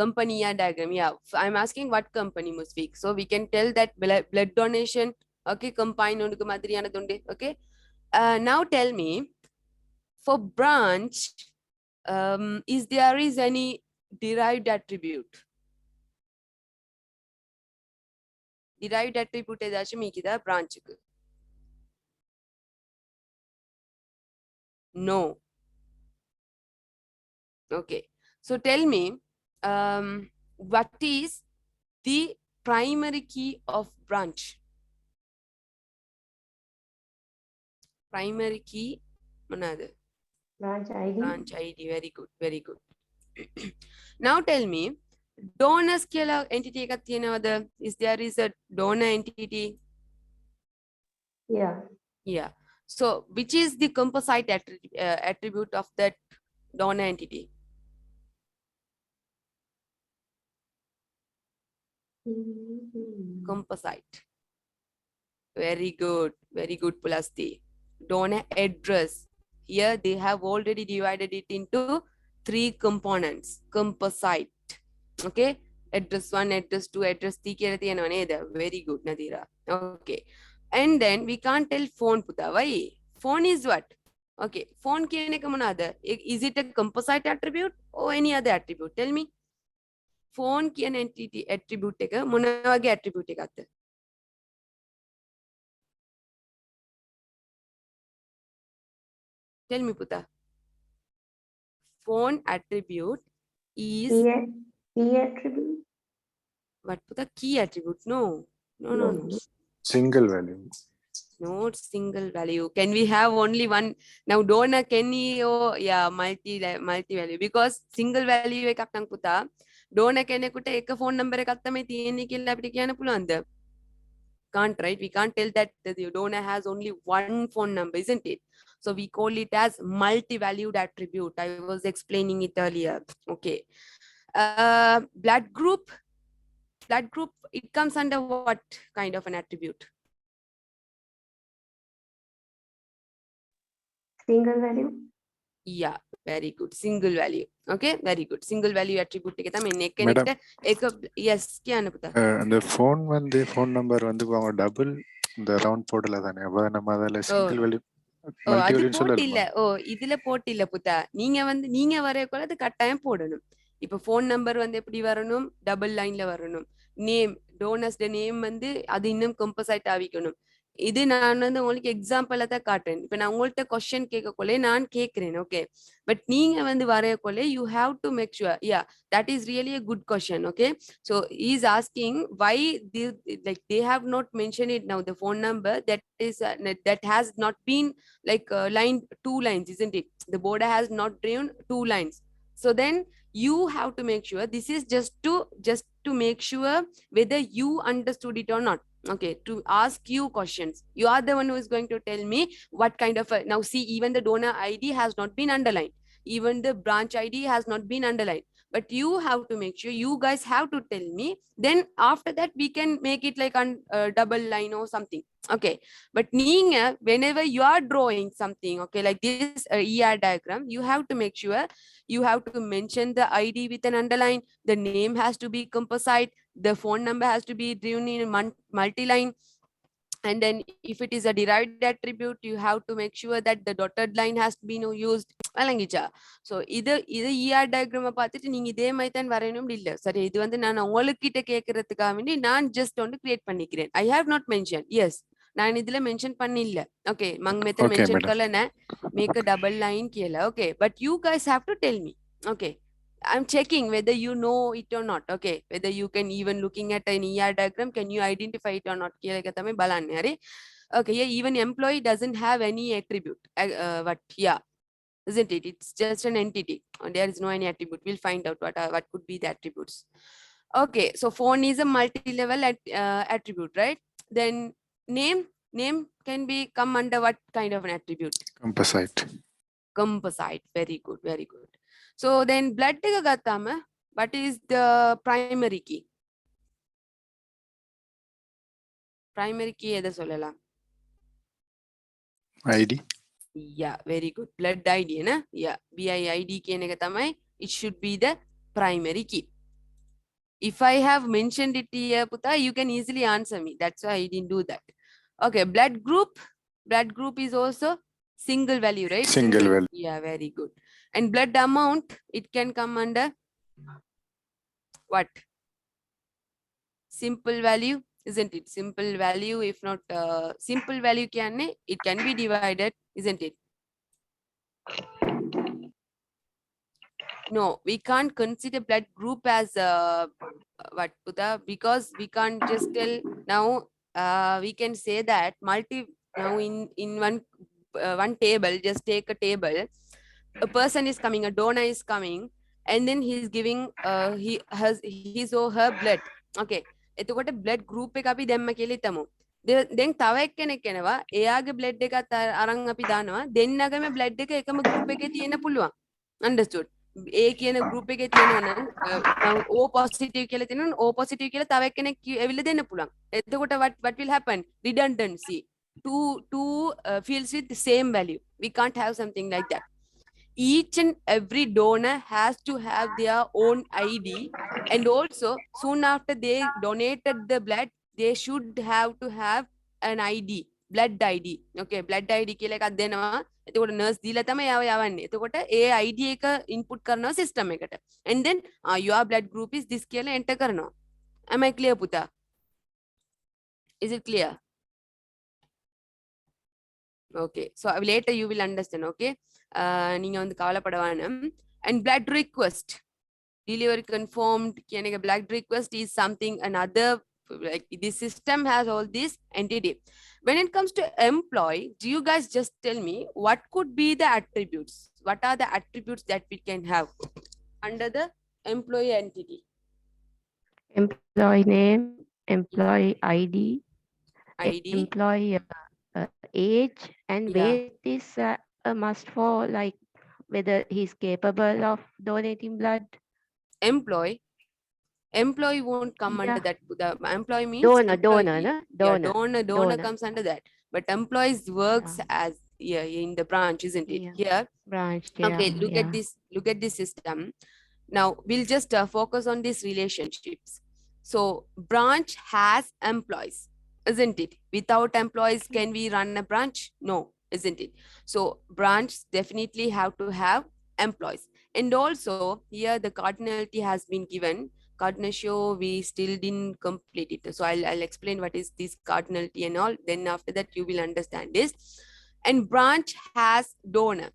company diagram. Yeah, I'm asking what company, Musfiq. So we can tell that blood donation, okay, combine on madriyana donde. Okay, now tell me, for branch, is there is any derived attribute? Derived attribute ஏதாச்சும் மீக்குதா branchக்கு? No. Okay, so tell me, what is the primary key of branch? Primary key manadu? branch ID. Branch ID. Very good, very good. Now tell me, donors කියලා entity එකක් තියෙනවද? Is there is a donor entity? Yeah. Yeah, so which is the composite attribute of that donor entity? Composite. Very good, Pulasti. Donor address. Here they have already divided it into 3 components. Composite. Okay, address 1, address 2, address 3 කියලා තියෙනවා නේද? Very good Nadira. Okay. And then we can't tell phone පුතා. Why? Phone is what? Okay. Phone කියන එක මොනවාද? Is it a composite attribute or any other attribute? Tell me. Phone කියන entity attribute එක මොන වගේ attribute එකක්ද? Tell me පුතා. Phone attribute is key attribute? what puta? Key attribute? No. No. Single value. Not single value. Can we have only one? Now donor can he or yeah multi value, because single value එකක් නම් පුතා donor කෙනෙකුට එක phone number එකක් තමයි තියෙන්නේ කියලා අපිට කියන්න පුළුවන්ද? Can't, right? We can't tell that the donor has only one phone number, isn't it? So we call it as multi-valued attribute. I was explaining it earlier. Okay. Blood group. Blood group, it comes under what kind of an attribute? Single value? Yeah, very good. Single value. Okay, very good. Single value attribute එක තමයි එන්නේ. Madam. එක yes කියන්න පුතා. அந்த phone phone number அவங்க double இந்த round போடல தானே. அப்ப நம்ம அதல single value multi அது value போட்டில்ல. சொல்லலாம். இதுல போட்டில்ல புத்தா. நீங்க வரையக்குள்ள அது கட்டாயம் போடணும். இப்ப phone number எப்படி வரணும்? டபுள் லைன்ல வரணும். நேம் டோனர்ஸ் நேம் அது இன்னும் கம்போசைட் ஆவிக்கணும். இது நான் உங்களுக்கு எக்ஸாம்பிள தான் காட்டுறேன். இப்ப நான் உங்கள்ட்ட கொஸ்டின் கேட்கக்குள்ளே நான் கேட்கிறேன். ஓகே, பட் நீங்க வரையக்குள்ளே you have to make sure. Yeah, that is really a good question. Okay, so he is asking why they have not mentioned it now, the phone number that is that has not been line 2 lines, isn't it? The border has not drawn 2 lines. So then you have to make sure this is just to make sure whether you understood it or not. Okay, to ask you questions. You are the one who is going to tell me what kind of now see, even the donor ID has not been underlined, even the branch ID has not been underlined, but you have to make sure, you guys have to tell me, then after that we can make it like on double line or something. Okay, but whenever you are drawing something, okay, like this ER diagram, you have to make sure you have to mention the ID with an underline, the name has to be composite, the phone number has to be drawn in multi-line, and then if it is a derived attribute, you have to make sure that the dotted line has been used. விளங்கிச்சா? So இது ER diagram பார்த்துட்டு நீங்க இதே மாதிரி தான் வரையணும் இல்லை. சரி, இது நான் உங்ககிட்ட கேட்கறதுக்காக வேண்டி நான் ஜஸ்ட் கிரியேட் பண்ணிக்கிறேன். I have not mention. Yes, நான் இதுல மென்ஷன் பண்ணில்ல. ஓகே, மங் method mention column make a double line கேல. Okay, but you guys have to tell me. Okay, I'm checking whether you know it or not. Okay, whether you can even looking at an ER diagram, can you identify it or not? Okay, yeah, even employee doesn't have any attribute. But yeah, isn't it? It's just an entity. There is no any attribute. We'll find out what could be the attributes. Okay, so phone is a multi-level attribute, right? Then name can be come under what kind of an attribute? Composite. Composite. Very good, very good. So then blood gattama, what is the primary key? Primary key எதை சொல்லலாம்? ID. Yeah, very good. Blood ID, na? Yeah, BIID කියන එක තමයි. It should be the primary key. If I have mentioned it here, puta, you can easily answer me. That's why I didn't do that. Okay, blood group. Blood group is also single value, right? Single value. Yeah, very good. And blood amount, it can come under what? Simple value, isn't it? Simple value, if not simple value it can be divided, isn't it? No, we can't consider blood group as what, Puta, because we can't just tell now. We can say that now in one table, just take a table, a person is coming, a donor is coming, and then he is giving he has his or her blood. Okay, එතකොට blood group එක අපි දැම්ම කියලා හිතමු. දැන් තව එක්කෙනෙක් එනවා, එයාගේ blood එකත් අරන් අපි දානවා, දෙන්නගම blood එක එකම group එකේ තියෙන්න පුළුවන්. Understood? A කියන group එකේ තියෙනවා නම් O positive කියලා තියෙනවා, O positive කියලා තව එක්කෙනෙක් එවිල දෙන්න පුළුවන්. එතකොට what will happen? Redundancy. Two fields with the same value. We can't have something like that. Each and every donor has to have their own ID, and also soon after they donated the blood, they should have to have an ID, blood ID. Okay, blood ID කියලා එකක් දෙනවා. එතකොට nurse දීලා තමයි යාව යවන්නේ. එතකොට ඒ ID එක input කරනවා system එකට. And then your blood group is this කියලා enter කරනවා. Am I clear, පුතා? Is it clear? Okay, so later you will understand. Okay, நீங்க வந்து கவலைப்பட வேணாம். And blood request, delivery confirmed කියන එක blood request is something another, like this system has all this entity. When it comes to employee, do you guys just tell me what could be the attributes? What are the attributes that we can have under the employee entity? Employee name, employee ID, ID, employee age, and yeah, weight is a must for like whether he's capable of donating blood. employee won't come under Yeah. that. The employee means Donor, employee. no? Yeah, Donor. donor comes under that, but employees works Yeah. as, yeah, in the branch, isn't it? Yeah. Here, Branch, okay, yeah. Yeah. look at this system. Now we'll just focus on these relationships. So branch has employees, isn't it? Without employees, can we run a branch? No, isn't it? So branch definitely have to have employees. And also here the cardinality has been given. Cardinatio, we still didn't complete it, so I'll explain what is this cardinality and all, then after that you will understand this. And branch has donor,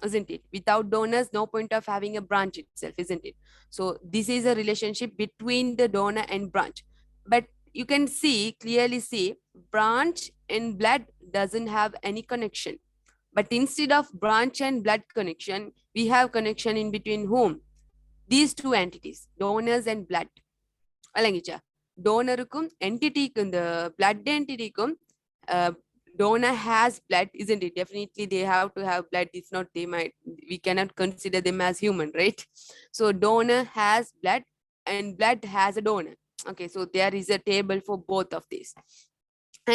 isn't it? Without donors, no point of having a branch itself, isn't it? So this is a relationship between the donor and branch. But you can see, clearly see, branch and blood doesn't have any connection. But instead of branch and blood connection, we have connection in between whom? These two entities, donors and blood. Alangicha. Donorக்கும் என்டிட்டிக்கும், இந்த blood என்டிட்டிக்கும் donor has blood, isn't it? Definitely they have to have blood. If not, they might, we cannot consider them as human, right? So donor has blood and blood has a donor. Okay, so there is a table for both of these.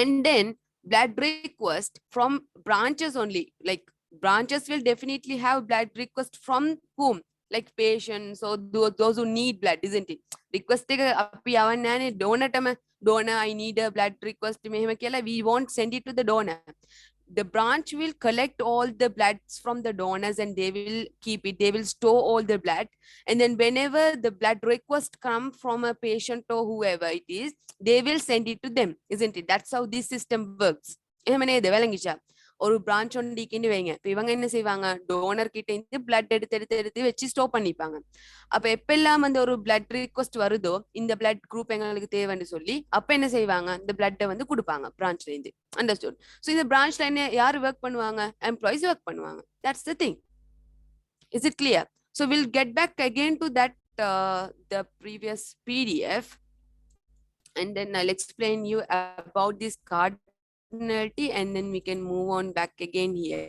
And then blood request from branches only, like branches will definitely have blood request from whom? Like patients or those who need blood, isn't it? Request එක අපි යවන්නේ donor ටම, donor I need a blood request මෙහෙම කියලා, we won't send it to the donor. The branch will collect all the bloods from the donors and they will keep it, they will store all the blood. And then whenever the blood request come from a patient or whoever it is, they will send it to them, isn't it? That's how this system works. එහෙම නේද? වැළඟිචා. ஒரு branch ஒன்று இக்கின்னு வைங்க. இப்போ இவங்க என்ன செய்வாங்க? Toner கிட்ட இருந்து பிளட் எடுத்து எடுத்து எடுத்து வச்சு ஸ்டோர் பண்ணிப்பாங்க. அப்ப எப்பெல்லாம் வந்து ஒரு பிளட் ரிக்வஸ்ட் வருதோ, இந்த பிளட் குரூப் எங்களுக்கு தேவைன்னு சொல்லி அப்ப என்ன செய்வாங்க? இந்த பிளட்டை வந்து கொடுப்பாங்க பிரான்ச்ல இருந்து. அண்டர்ஸ்டுட்? ஸோ இந்த பிரான்ச்ல என்ன யாரு ஒர்க் பண்ணுவாங்க? எம்ப்ளாயிஸ் ஒர்க் பண்ணுவாங்க. That's the thing. Is it clear? So we'll get back again to that the previous PDF, and then I'll explain you about this cardinality, and then we can move on back again here.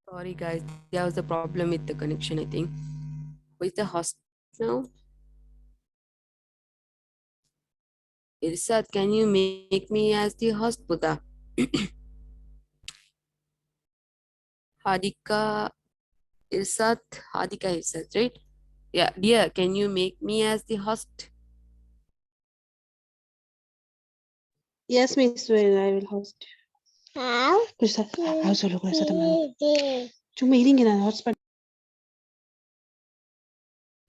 Sorry guys, there was a problem with the connection, I think. Who is the host now? Irsad, can you make me as the host, Buddha? Hadika, Irsad, Hadika Irsad, right? Yeah, dear, can you make me as the host? Yes, Miss Wayne, I will host. How? Bisa, harus dulu gue satu malam. Cuma ini gini hotspot.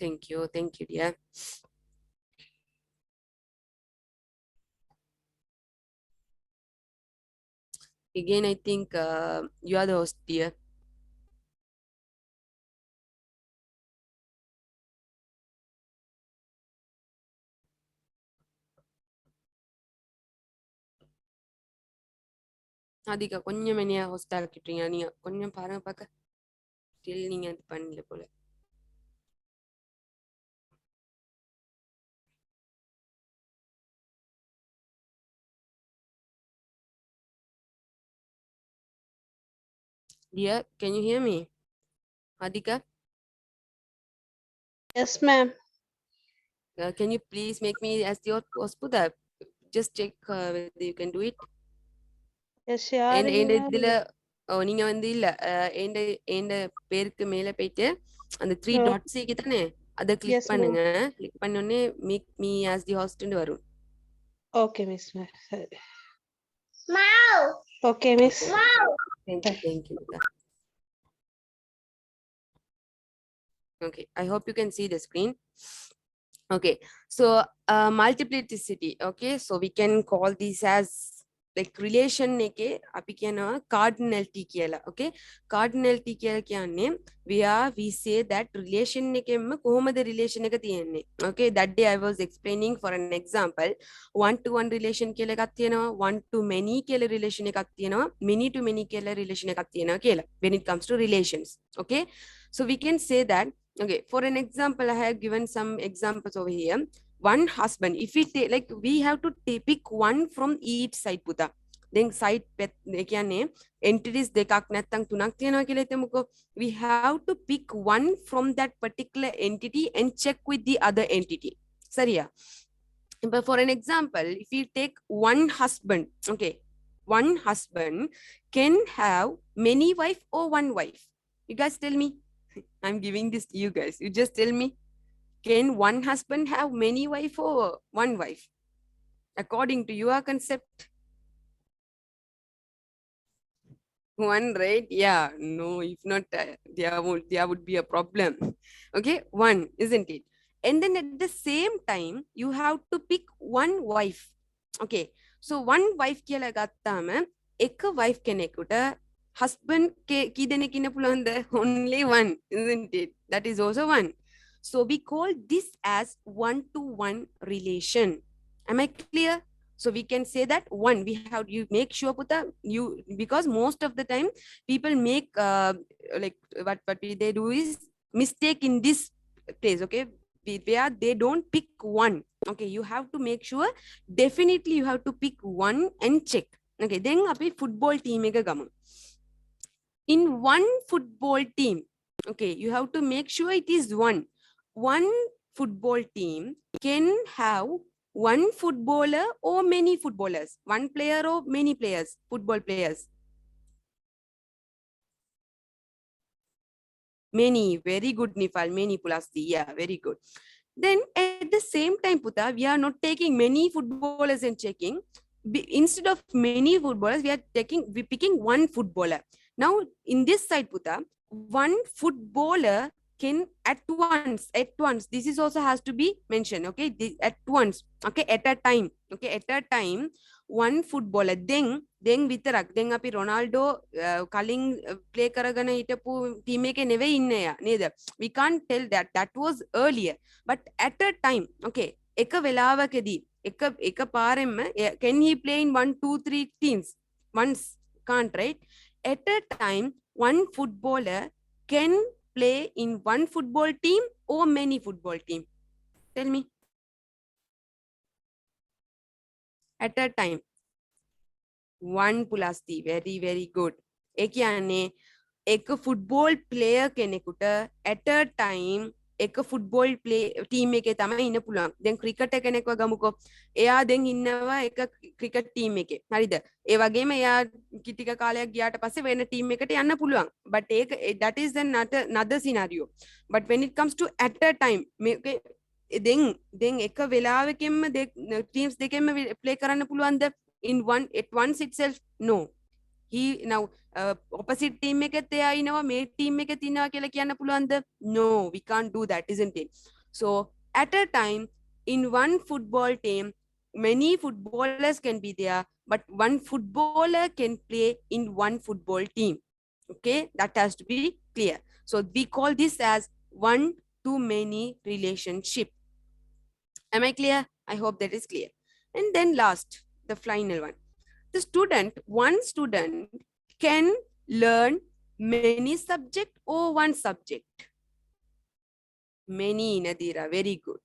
Thank you, dear. Again, I think you are the host, dear. Hadika, கொஞ்சம் என்னைய host ஆக்கிட்டீங்க நீங்க கொஞ்சம் பாருங்க பார்க்க still நீங்க அது பண்ணல போல. Dear, can you hear me? Hadika, Yes, ma'am. can you please make me as the host, Buddha? Just check whether you can do it. Yes, sharing. இதுல நீங்க வந்து இல்ல எந்த எந்த பேருக்கு மேல போயிட்டு அந்த த்ரீ Oh, டாட்ஸ் தானே அதை கிளிக் yes, ma'am. பண்ணுங்க கிளிக் பண்ணோடனே மேக் மீ ஆஸ் தி ஹாஸ்ட்னு வரும். Okay, Miss. Mau. Okay, Miss. Mau. Thank you. Okay, I hope you can see the screen. Okay, so multiplicity. Okay, so we can call this as like relation neke api kena cardinality kiyala. Okay, cardinality kiyala kyanne we say that relation neke me kohomada relation එක තියෙන්නේ. Okay, that day I was explaining for an example one to one relation කියලා එකක් තියෙනවා, one to many කියලා relation එකක් තියෙනවා, many to many කියලා relation එකක් තියෙනවා කියලා when it comes to relations. Okay, so we can say that. Okay, for an example, I have given some examples over here. One husband, if we take, like, we have to pick one from each side, Buddha. Then side entities දෙකක් නැත්නම් තුනක් තියෙනවා කියලා හිතමුකෝ. We have to pick one from that particular entity and check with the other entity. சரியா? But for an example, if you take one husband, okay, one husband can have many wife or one wife. You guys tell me. I'm giving this to you guys. You just tell me, can one husband have many wife or one wife? According to your concept, one, right? Yeah, no, if not, there would be a problem. Okay, one, isn't it? And then at the same time, you have to pick one wife. Okay, so one wife කියලා ගත්තාම එක wife කෙනෙකුට husband කී දෙනෙක් ඉන්න පුළුවන්ද? Only one, isn't it? That is also one. So we call this as one-to-one relation. Am I clear? So we can say that one, we have, you make sure Puta, you, because most of the time people make like what they do is mistake in this place. Okay, where they don't pick one. Okay, you have to make sure, definitely you have to pick one and check. Okay, then api football team එක ගමු. In one football team, okay, you have to make sure it is one football team can have one footballer or many footballers, one player or many players, football players. Many, very good, Nifal, many Pulasti, yeah, very good. Then at the same time, Puta, we are not taking many footballers and checking. Instead of many footballers, we picking one footballer. Now in this side, Puta, one footballer can at once. This is also has to be mentioned. Okay, at once. Okay, at a time. Okay, at a time, one footballer. Then විතරක්. then අපි රොනාල්ඩෝ කලින් play කරගෙන හිටපු team එකේ නෙවෙයි ඉන්නේ නේද? We can't tell that. That was earlier. But at a time, okay, එක වෙලාවකදී එක පාරෙම can he play in 1 2 3 teams? Once can't, right? At a time, one footballer can play in one football team or many football team? Tell me. At a time, one Pulasti, very good. ඒ කියන්නේ එක football player කෙනෙකුට at a time එක football play team එකේ තමයි ඉන්න පුළුවන්. දැන් cricket කෙනෙක්ව ගමුකෝ. එයා දැන් ඉන්නවා එක ක්‍රිකට් ටීම් එකේ. හරිද? ඒ වගේම එයා ටික කාලයක් ගියාට පස්සේ වෙන ටීම් එකට යන්න පුළුවන්. but ඒක that is another scenario. but when it comes to at a time මේකේ දැන් එක වෙලාවකින්ම ටීම්ස් දෙකෙන්ම ප්ලේ කරන්න පුළුවන්ද? in one at once itself? No. He now opposite team එකෙත් එයා ඉනවා මේ team එකෙත් ඉනවා කියලා කියන්න පුළුවන්ද? No, we can't do that, isn't it? So at a time in one football team many footballers can be there, but one footballer can play in one football team. Okay, that has to be clear. So we call this as one to many relationship. Am I clear? I hope that is clear. And then last, the final one. One student can learn many subject or one subject. Many Nadira, very good.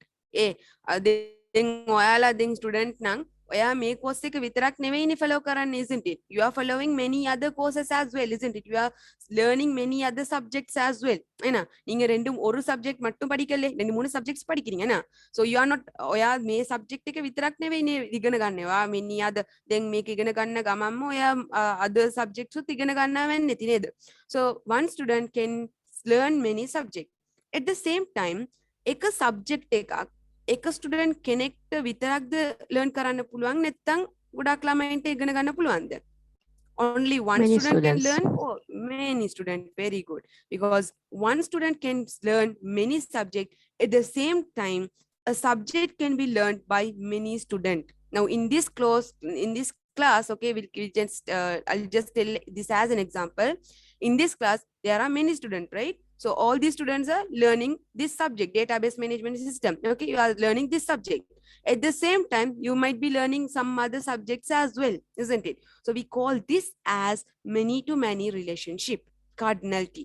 Then ඔයාලා then student නම් ඔයා මේ course එක විතරක් නෙවෙයිනේ follow කරන්නේ, isn't it? You are following many other courses as well, isn't it? You are learning many other subjects as well. ஏனா நீங்க ரெண்டும் ஒரு subject மட்டும் படிக்கல, ரெண்டு மூணு subjects படிக்கிறீங்க னா. So you are not ඔයා මේ subject එක විතරක් නෙවෙයිනේ ඉගෙන ගන්නවා. ඔයා many other then මේක ඉගෙන ගන්න ගමන්ම ඔයා other subjects උත් ඉගෙන ගන්නවා වෙන්නේ නැති නේද? So one student can learn many subjects. At the same time එක subject එකක් එක ස්ටුඩන්ට් කෙනෙක්ට විතරක්ද ලර්න් කරන්න පුළුවන් නැත්නම් ගොඩක් ළමයින්ට ඉගෙන ගන්න පුළුවන්ද? Only one Many student can students. learn or many students? Very good, because one student can learn many subjects at the same time. A subject can be learned by many students. Now in this class, okay, we'll just I'll just tell this as an example. In this class there are many students, right? So all these students are learning this subject, database management system. Okay, you are learning this subject. At the same time, you might be learning some other subjects as well, isn't it? So we call this as many-to-many relationship, cardinality.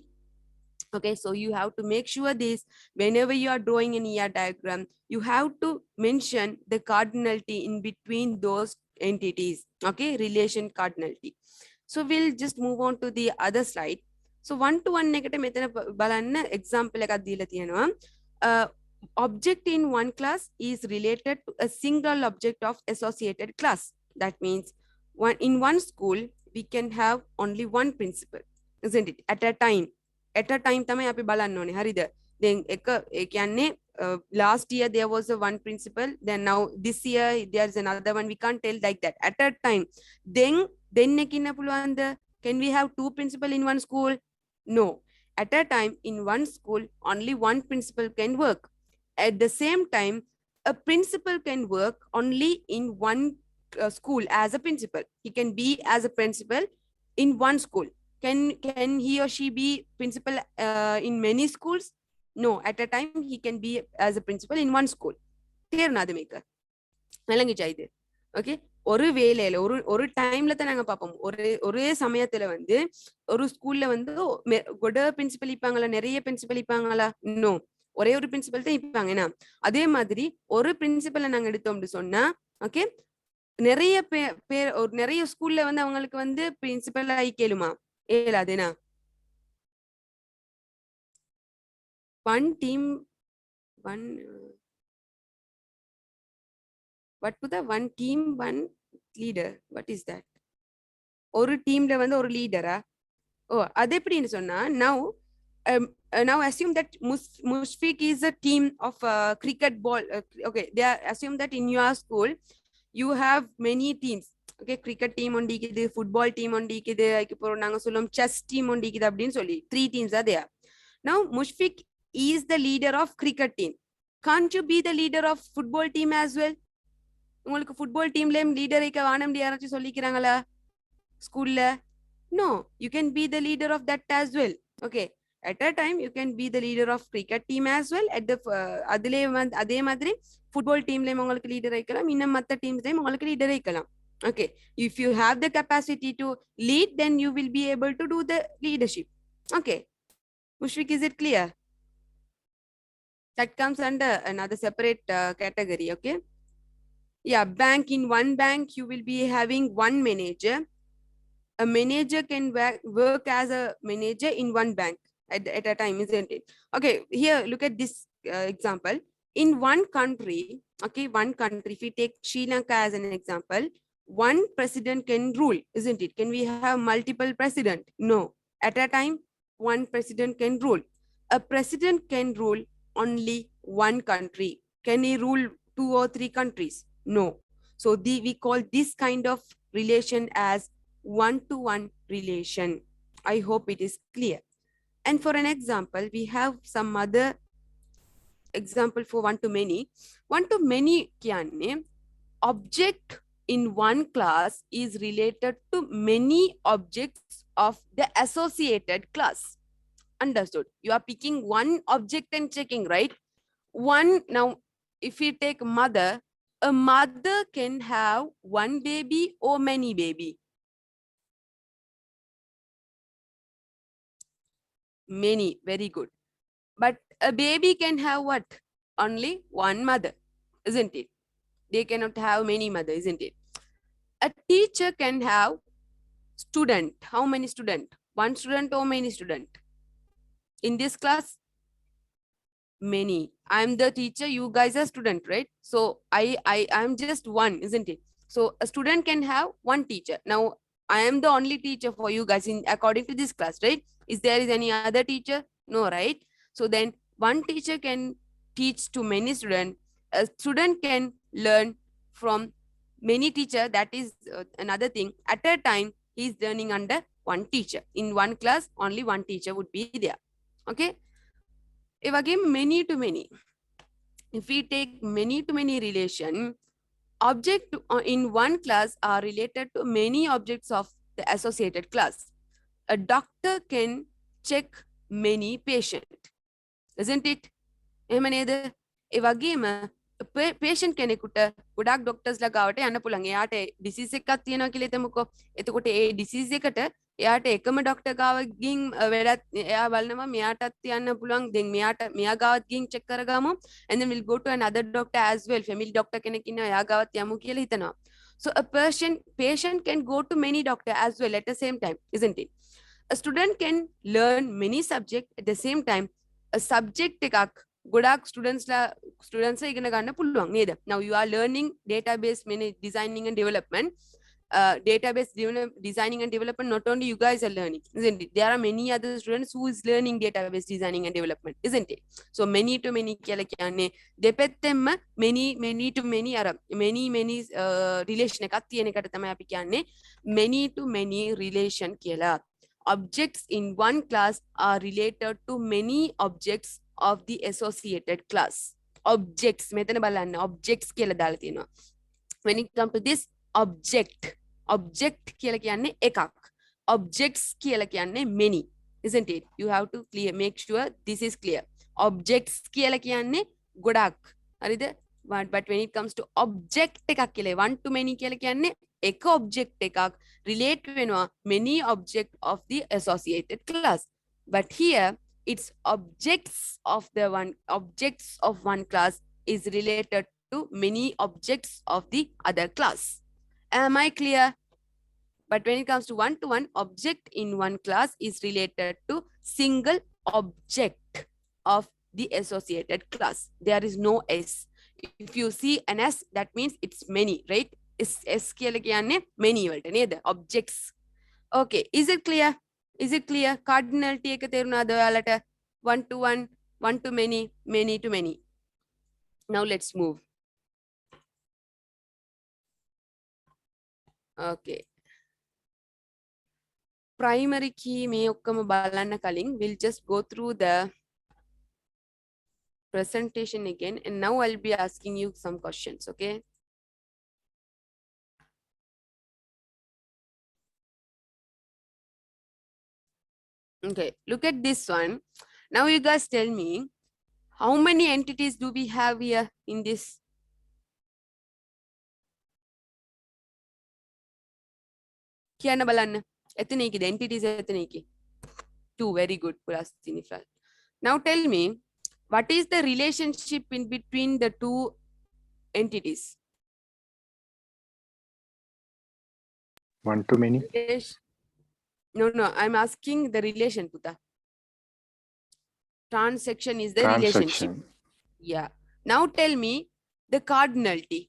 Okay, so you have to make sure this whenever you are drawing an ER diagram, you have to mention the cardinality in between those entities. Okay, relation cardinality. So we'll just move on to the other slide. So one to one එකට මෙතන බලන්න example එකක් දීලා තියෙනවා. Object in one class is related to a single object of associated class. That means in one school we can have only one principal, isn't it? At a time තමයි අපි බලන්න ඕනේ. හරිද? Then එක ඒ කියන්නේ last year there was a one principal, then now this year there's another one. We can't tell like that. At a time then එකකින්න පුළුවන්ද? Can we have two principal in one school? No. At a time in one school only one principal can work. At the same time a principal can work only in one school as a principal. He can be as a principal in one school. Can he or she be principal in many schools? No. At a time he can be as a principal in one school. තේරුණාද මේක? விளங்கிச்சா இது? Okay, ஒரு வேளையில ஒரு டைம்ல தான் நாங்க பார்ப்போம். ஒரே சமயத்துல வந்து ஒரு ஸ்கூல்ல வந்து கொட பிரின்சிபல் இருப்பாங்களா, நிறைய பிரின்சிபல் இருப்பாங்களா? நோ, ஒரே ஒரு பிரின்சிபல் தான் இருப்பாங்க. ஏன்னா அதே மாதிரி ஒரு பிரின்சிபலை நாங்க எடுத்தோம்னு சொன்னா, ஓகே, நிறைய பேர் நிறைய ஸ்கூல்ல வந்து அவங்களுக்கு வந்து பிரின்சிபல் ஆகி கேளுமா? ஏலாதுனா one team one what to the one team one leader, what is that? ஒரு டீம்ல வந்து ஒரு லீடரா? ஓ, அது எப்படின்னு சொன்னா, now assume that Mushfiq is a team of cricket ball. Okay, they are assume that in your school you have many teams. Okay, cricket team ondikide, football team ondikide, அதுக்கப்புறம் நாங்க சொல்லுவோம் chess team ondikide அப்படினு சொல்லி 3 teams are there. Now Mushfiq is the leader of cricket team. Can't you be the leader of football team as well? உங்களுக்கு football டீம்லயும் leader இருக்க வானம்டி யாராச்சும் சொல்லிக்கிறாங்களா ஸ்கூல்ல? No, you can be the leader of that as well. Okay, at a time you can be the leader of cricket team as well. At the அதே மாதிரி football டீம்லயும் உங்களுக்கு leader இருக்கலாம், இன்னும் மற்ற டீம்ஸ்லயும் உங்களுக்கு லீடர் இருக்கலாம். Okay, if you have the capacity to lead, then you will be able to do the leadership. Okay, Mushfiq, is it clear? That comes under another separate category. Okay. Yeah, bank, in one bank you will be having one manager. A manager can work as a manager in one bank at a time, isn't it? Okay, here, look at this example. In one country, okay, one country, if we take Sri Lanka as an example, one president can rule, isn't it? Can we have multiple president? No. At a time, one president can rule. A president can rule only one country. Can he rule 2 or 3 countries? No. So we call this kind of relation as one-to-one relation. I hope it is clear. And for an example, we have some other example for one-to-many. One-to-many kyanne object in one class is related to many objects of the associated class. Understood? You are picking one object and checking, right? One, now, if we take mother, a mother can have one baby or many baby. Many, very good. But a baby can have what? Only one mother, isn't it? They cannot have many mothers, isn't it? A teacher can have student. How many student? One student or many student? In this class, many. I'm the teacher, you guys are student, right? So I'm just one, isn't it? So a student can have one teacher. Now I am the only teacher for you guys in according to this class, right? Is there any other teacher? No, right? So then one teacher can teach to many students. A student can learn from many teacher. That is another thing. At a time, he is learning under one teacher. In one class, only one teacher would be there. Okay. If again many to many, if we take many to many relation, object in one class are related to many objects of the associated class. A doctor can check many patient, isn't it? එහෙම නේද? ඒ වගේම patient කෙනෙකුට ගොඩක් doctors ලා ගාවට යන්න පුළුවන්. එයාට ඩිසීස් එකක් තියෙනවා කියලා හිතමුකෝ. එතකොට ඒ ඩිසීස් එකට එයාට එකම ඩොක්ටර් ගාව ගින් වැඩත් එයා බලනවා මෙයාටත් යන්න පුළුවන්. දැන් මෙයා ගාවත් ගින් චෙක් කරගමු. And then we'll go to another doctor as well. Family doctor කෙනෙක් ඉන්නවා එයා ගාවත් යමු කියලා හිතනවා. So a patient can go to many doctor as well at the same time, isn't it? A student can learn many subjects at the same time. A subject එකක් ගොඩක් students ඉගෙන ගන්න පුළුවන් නේද? Now you are learning database designing and development. Database designing and development, not only you guys are learning, isn't it? There are many other students who is learning database designing and development, isn't it? So many to many කියලා කියන්නේ දෙපැත්තෙන්ම many to many අර many relation එකක් තියෙන එකට තමයි අපි කියන්නේ many to many relation කියලා. Objects in one class are related to many objects of the associated class. Objects, මෙතන බලන්න objects කියලා දාලා තියෙනවා. When it comes to this object කියලා කියන්නේ එකක්. Objects කියලා කියන්නේ many, isn't it? You have to make sure this is clear. Objects කියලා කියන්නේ ගොඩක්. හරිද? But when it comes to object එකක් කියලා one to many කියලා කියන්නේ එක object එකක් relate වෙනවා many object of the associated class. But here its objects of one class is related to many objects of the other class. Am I clear? But when it comes to one object in one class is related to single object of the associated class. There is no S. If you see an S, that means it's many, right? S කියලා කියන්නේ many වලට නේද? Objects. Okay, is it clear? Is it clear? Cardinality එක තේරුණාද ඔයාලට? One to one, one to many, many to many. Now let's move. Okay. Primary key මේ ඔක්කොම බලන්න කලින් we'll just go through the presentation again, and now I'll be asking you some questions, okay? Okay, look at this one. Now you guys tell me, how many entities do we have here in this? කියන්න බලන්න. එතන ඒකද entities එතන ඒකේ. 2, very good. Now tell me, what is the relationship in between the two entities? One to many. No, I'm asking the relation, Puta. Transaction is the relationship. transaction. Yeah. Now tell me the cardinality.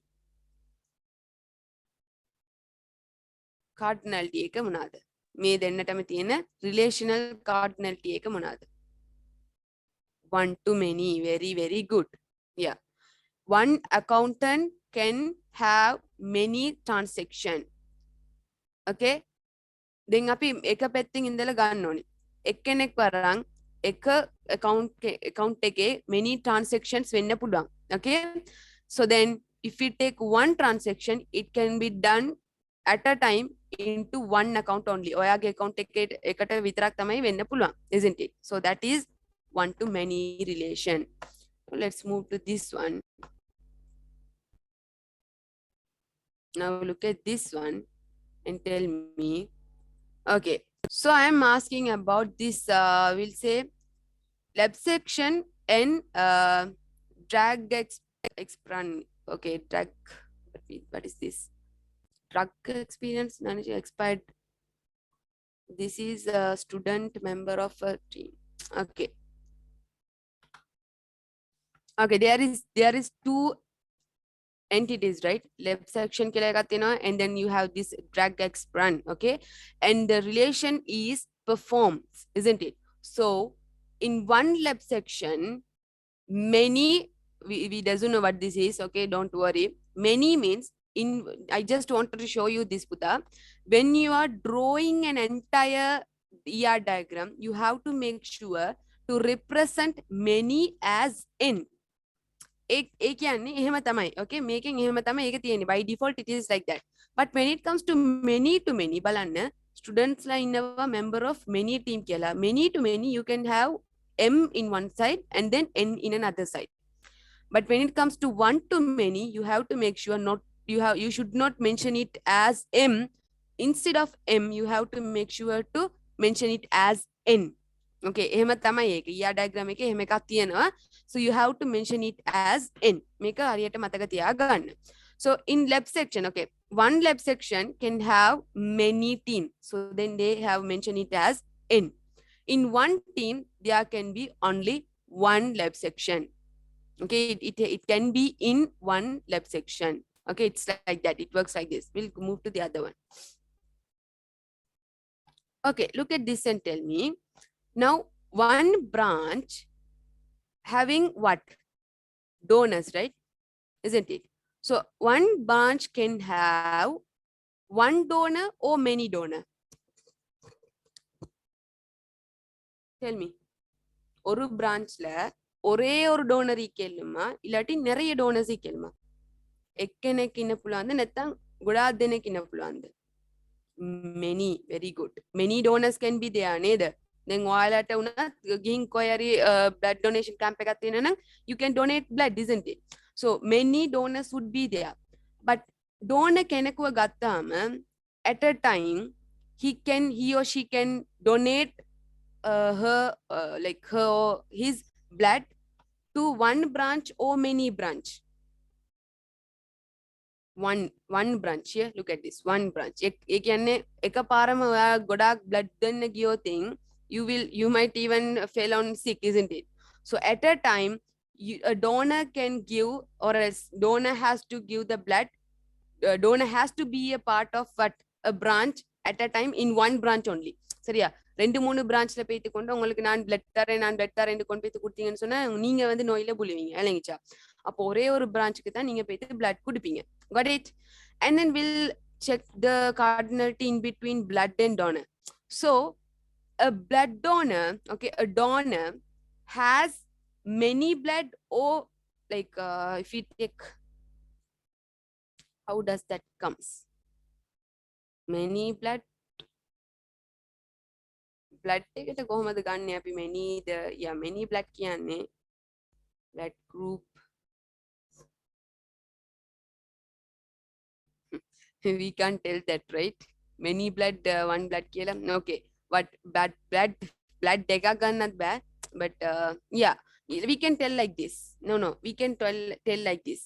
Cardinality එක මොනවාද? මේ දෙන්නටම තියෙන relational cardinality එක මොනවාද? One to many. Very, very good. Yeah. One accountant can have many transaction. Okay. දැන් අපි එක පැත්තකින් ඉඳලා ගන්න ඕනේ. එක්කෙනෙක් වරන් එක account එකේ many transactions වෙන්න පුළුවන්. Okay. So then if we take one transaction, it can be done at a time into one account only. ඔයාගේ account එකට විතරක් තමයි වෙන්න පුළුවන්. Isn't it? So that is one to many relation. So let's move to this one. Now look at this one and tell me. Okay. So I am asking about this, we'll say lab section and drag expand. Okay, drag. What is this? Drug experience manager expired. This is a student member of a team. Okay. Okay, there is two entities, right? Lab section and then you have this drag expand. Okay, and the relation is performs, isn't it? So in one lab section, many, we doesn't know what this is. Okay, don't worry. Many means in, I just wanted to show you this, Puta. When you are drawing an entire ER diagram, you have to make sure to represent many as n. ඒ කියන්නේ එහෙම තමයි. Okay, making එහෙම තමයි ඒක තියෙන්නේ. By default it is like that. But when it comes to many බලන්න, students ලා ඉන්නවා member of many team කියලා. Many to many you can have m in one side and then n in another side. But when it comes to one to many, you have to make sure you should not mention it as m. Instead of m, you have to make sure to mention it as n. Okay, එහෙම තමයි ඒක. ER diagram එකේ එහෙම එකක් තියෙනවා. So you have to mention it as n. මේක හරියට මතක තියාගන්න. So in lab section, okay, one lab section can have many teams. So then they have mentioned it as n. In one team, there can be only one lab section. Okay, it can be in one lab section. Okay, it's like that. It works like this. We'll move to the other one. Okay, look at this and tell me. Now, one branch having what? Donors, right? Isn't it? So one branch can have one donor or many donor. Tell me. ஒரு branchல ஒரே ஒரு donor ඉකෙල්ලුම ඉලාටි நிறைய donors ඉකෙල්ලුම එක්කෙනෙක් ඉන්න පුළුවන්ද නැත්නම් ගොඩාක් දෙනෙක් ඉන්න පුළුවන්ද? Many. Very good. Many donors can be there නේද? දැන් ඔයාලට උනත් ගිහින් කොයි හරි blood donation camp එකක් තියෙනවා නම් you can donate blood, isn't it? So many donors would be there. But donor කෙනෙකුව ගත්තාම at a time he or she can donate her or his blood to one branch or many branch. One branch here. Look at this. One branch. ඒ කියන්නේ එකපාරම ඔයා ගොඩාක් blood දෙන්න ගියොත් you might even fail on sick, isn't it? So at a time, a donor can give, or a donor has to give the blood. Donor has to be a part of what? A branch at a time in one branch only. சரியா? 2-3 பிரான்ச்ல போயிட்டு கொண்டு உங்களுக்கு நான் blood தரேன் கொண்டு போயிட்டு கொடுத்தீங்கன்னு சொன்னா நீங்க வந்து நோயில புழுவீங்க இல்லைங்கச்சா? அப்போ ஒரே ஒரு பிரான்ச்சுக்கு தான் நீங்க போயிட்டு blood கொடுப்பீங்க. Got it? And then we'll check the cardinality in between blood and donor. So a blood donor, okay, a donor has many blood, or like if we take, how does that comes? Many blood එකට කොහොමද ගන්න අපි many the many blood කියන්නේ blood group. We can't tell that, right? Many blood one blood කියලා. Okay, but blood දෙකක් ගන්නත් බෑ. But yeah, we can tell like this. No, we can tell like this.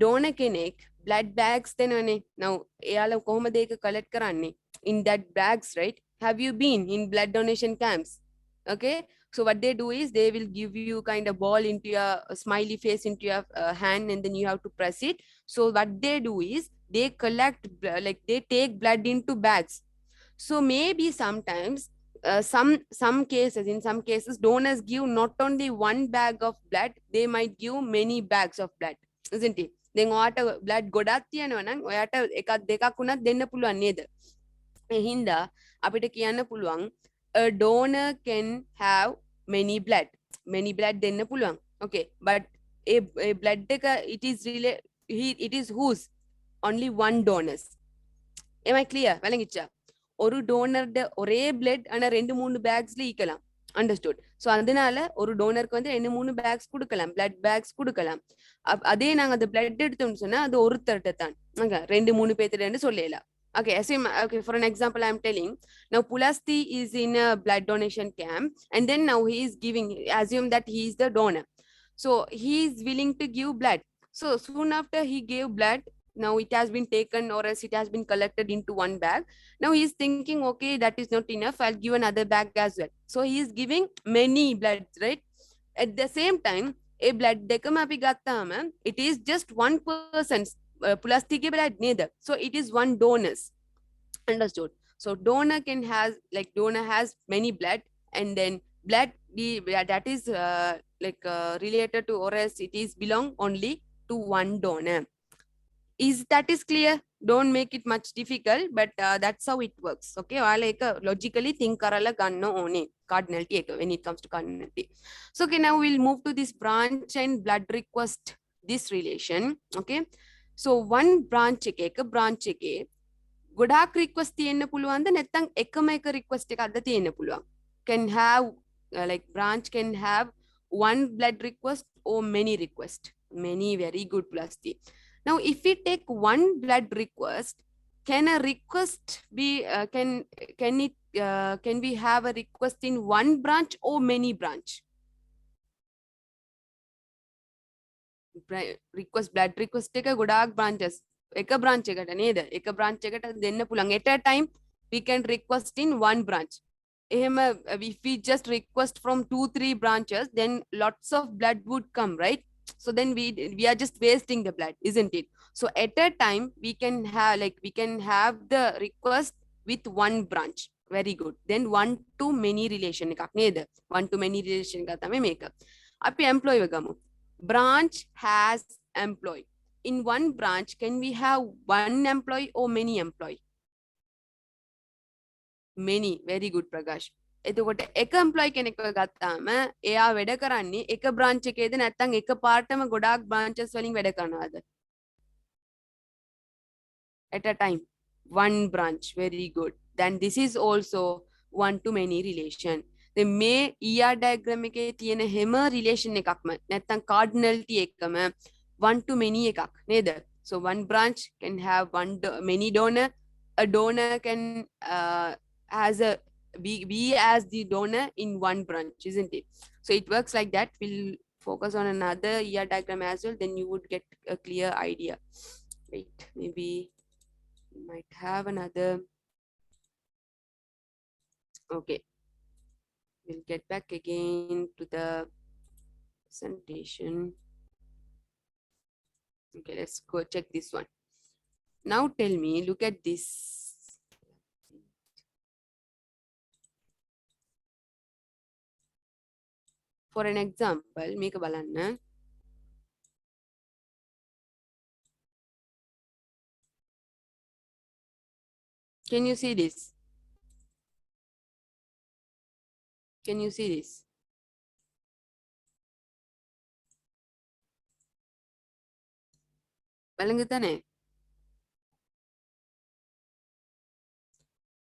Donor කෙනෙක් blood bags දෙනවනේ. Now එයාලා කොහොමද ඒක collect කරන්නේ? In that bags, right? Have you been in blood donation camps? Okay, so what they do is they will give you kind of ball into your smiley face into your hand, and then you have to press it. So what they do is they collect like they take blood into bags. So maybe sometimes some cases, in some cases donors give not only one bag of blood, they might give many bags of blood, isn't it? Then ඔයාට blood ගොඩක් තියෙනවා නම් ඔයාට එකක් දෙකක් උනත් දෙන්න පුළුවන් නේද? ඒ හින්දා අපිට කියන්න පුළුවන් a donor can have many blood දෙන්න පුළුවන්. Okay, but a blood එක it is whose? Only one donors. Am I clear? விளங்கிச்சா? ஒரு டோனர்ட ஒரே பிளட் ஆனா 2-3 பேக்ஸ்ல ஈக்கலாம். அண்டர்ஸ்டுட். சோ அதனால ஒரு டோனருக்கு வந்து 2-3 பேக்ஸ் கொடுக்கலாம், பிளட் பேக்ஸ் கொடுக்கலாம். அதே நாங்க அந்த பிளட் எடுத்தோம்னு சொன்னா அது ஒருத்தர்ட்ட தான். ஓகே, 2-3 பேர்ட்ட சொல்லலாம். Okay, assume, okay, for an example I'm telling, now Pulasti is in a blood donation camp, and then now he is giving, assume that he is the donor, so he is willing to give blood. So soon after he gave blood, now it has been taken or else it has been collected into one bag. Now he is thinking, okay, that is not enough, I'll give another bag as well. So he is giving many bloods, right? At the same time, a blood dekam api gattama, it is just one person's plastic blood neither, so it is one donor's. Understood? So donor donor has many blood, and then blood that is related to, or else it is belong only to one donor. That is clear? Don't make it much difficult, but that's how it works. Okay, logically think karala ganna one cardinality when it comes to cardinality. So okay, now we'll move to this branch and blood request, this relation. Okay, so one branch එක branch එකේ ගොඩාක් request තියෙන්න පුළුවන්ද නැත්නම් එකම එක request එකක්ද තියෙන්න පුළුවන්? Can have branch can have one blood request or many request. Many, very good, Plasti. Now if we take one blood request, can a request be can we have a request in one branch or many branch? Request, blood request එක ගොඩාක් branches එක branch එකට නේද? එක branch එකට දෙන්න පුළුවන්. At a time we can request in one branch. If we just request from 2-3 branches, then lots of blood would come, right? So then we are just wasting the blood, isn't it? So at a time we can have the request with one branch. Very good. Then one to many relation එකක් නේද? One to many relation එක තමයි මේක. අපි employee වගමු. Branch has employee. In one branch, can we have one employee or many employee? Many. Very good, Prakash. එතකොට එක employee කෙනෙක්ව ගත්තාම එයා වැඩ කරන්නේ එක branch එකේද නැත්නම් එක පාර්ටම ගොඩාක් branches වලින් වැඩ කරනවද? At a time, one branch. Very good. Then this is also one to many relation. The may ER diagram එකේ තියෙන හැම relation එකක්ම නැත්නම් cardinality එකම one to many එකක් නේද? So one branch can have many donor. A donor can be as the donor in one branch, isn't it? So it works like that. We'll focus on another ER diagram as well, then you would get a clear idea. Wait, maybe we might have another. Okay, we'll get back again to the presentation. Okay, let's go check this one. Now tell me, look at this. For an example, make a balanna. Can you see this? Can you see this? බලංගතනේ.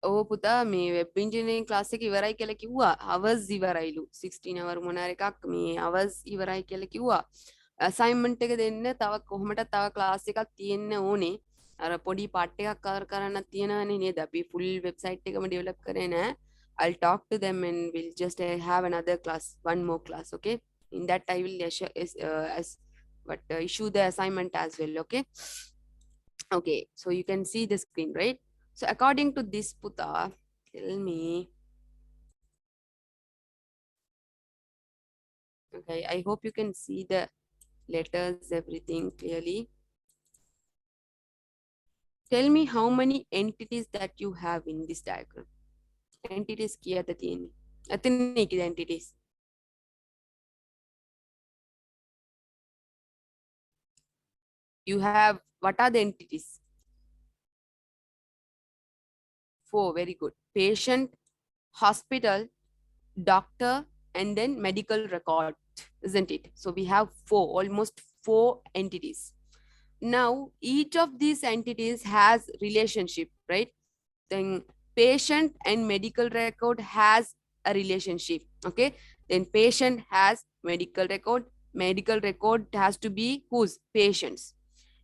ඔව් පුතා, මේ web engineering class එක ඉවරයි කියලා කිව්වා. hours ඉවරයිලු. 16 hour මොනාර එකක් මේ hours ඉවරයි කියලා කිව්වා. assignment එක දෙන්න තව කොහොමද තව ක්ලාස් එකක් තියෙන්න ඕනේ. අර පොඩි part එකක් cover කරන්නත් තියෙනවනේ නේද? අපි full website එකම develop කරේ නෑ. I'll talk to them and we'll just have another class, one more class, okay? In that I will issue the assignment as well, okay? Okay, so you can see the screen, right? So according to this, Puta, Tell me. Okay, I hope you can see the letters, everything clearly. Tell me how many entities that you have in this diagram. Entities kiyada tiyenne? Athane kida entities? You have, what are the entities? 4, very good. Patient, hospital, doctor, and then medical record, isn't it? So we have 4, almost 4 entities. Now, each of these entities has relationship, right? Then patient and medical record has a relationship, okay? Then patient has medical record has to be whose? Patients.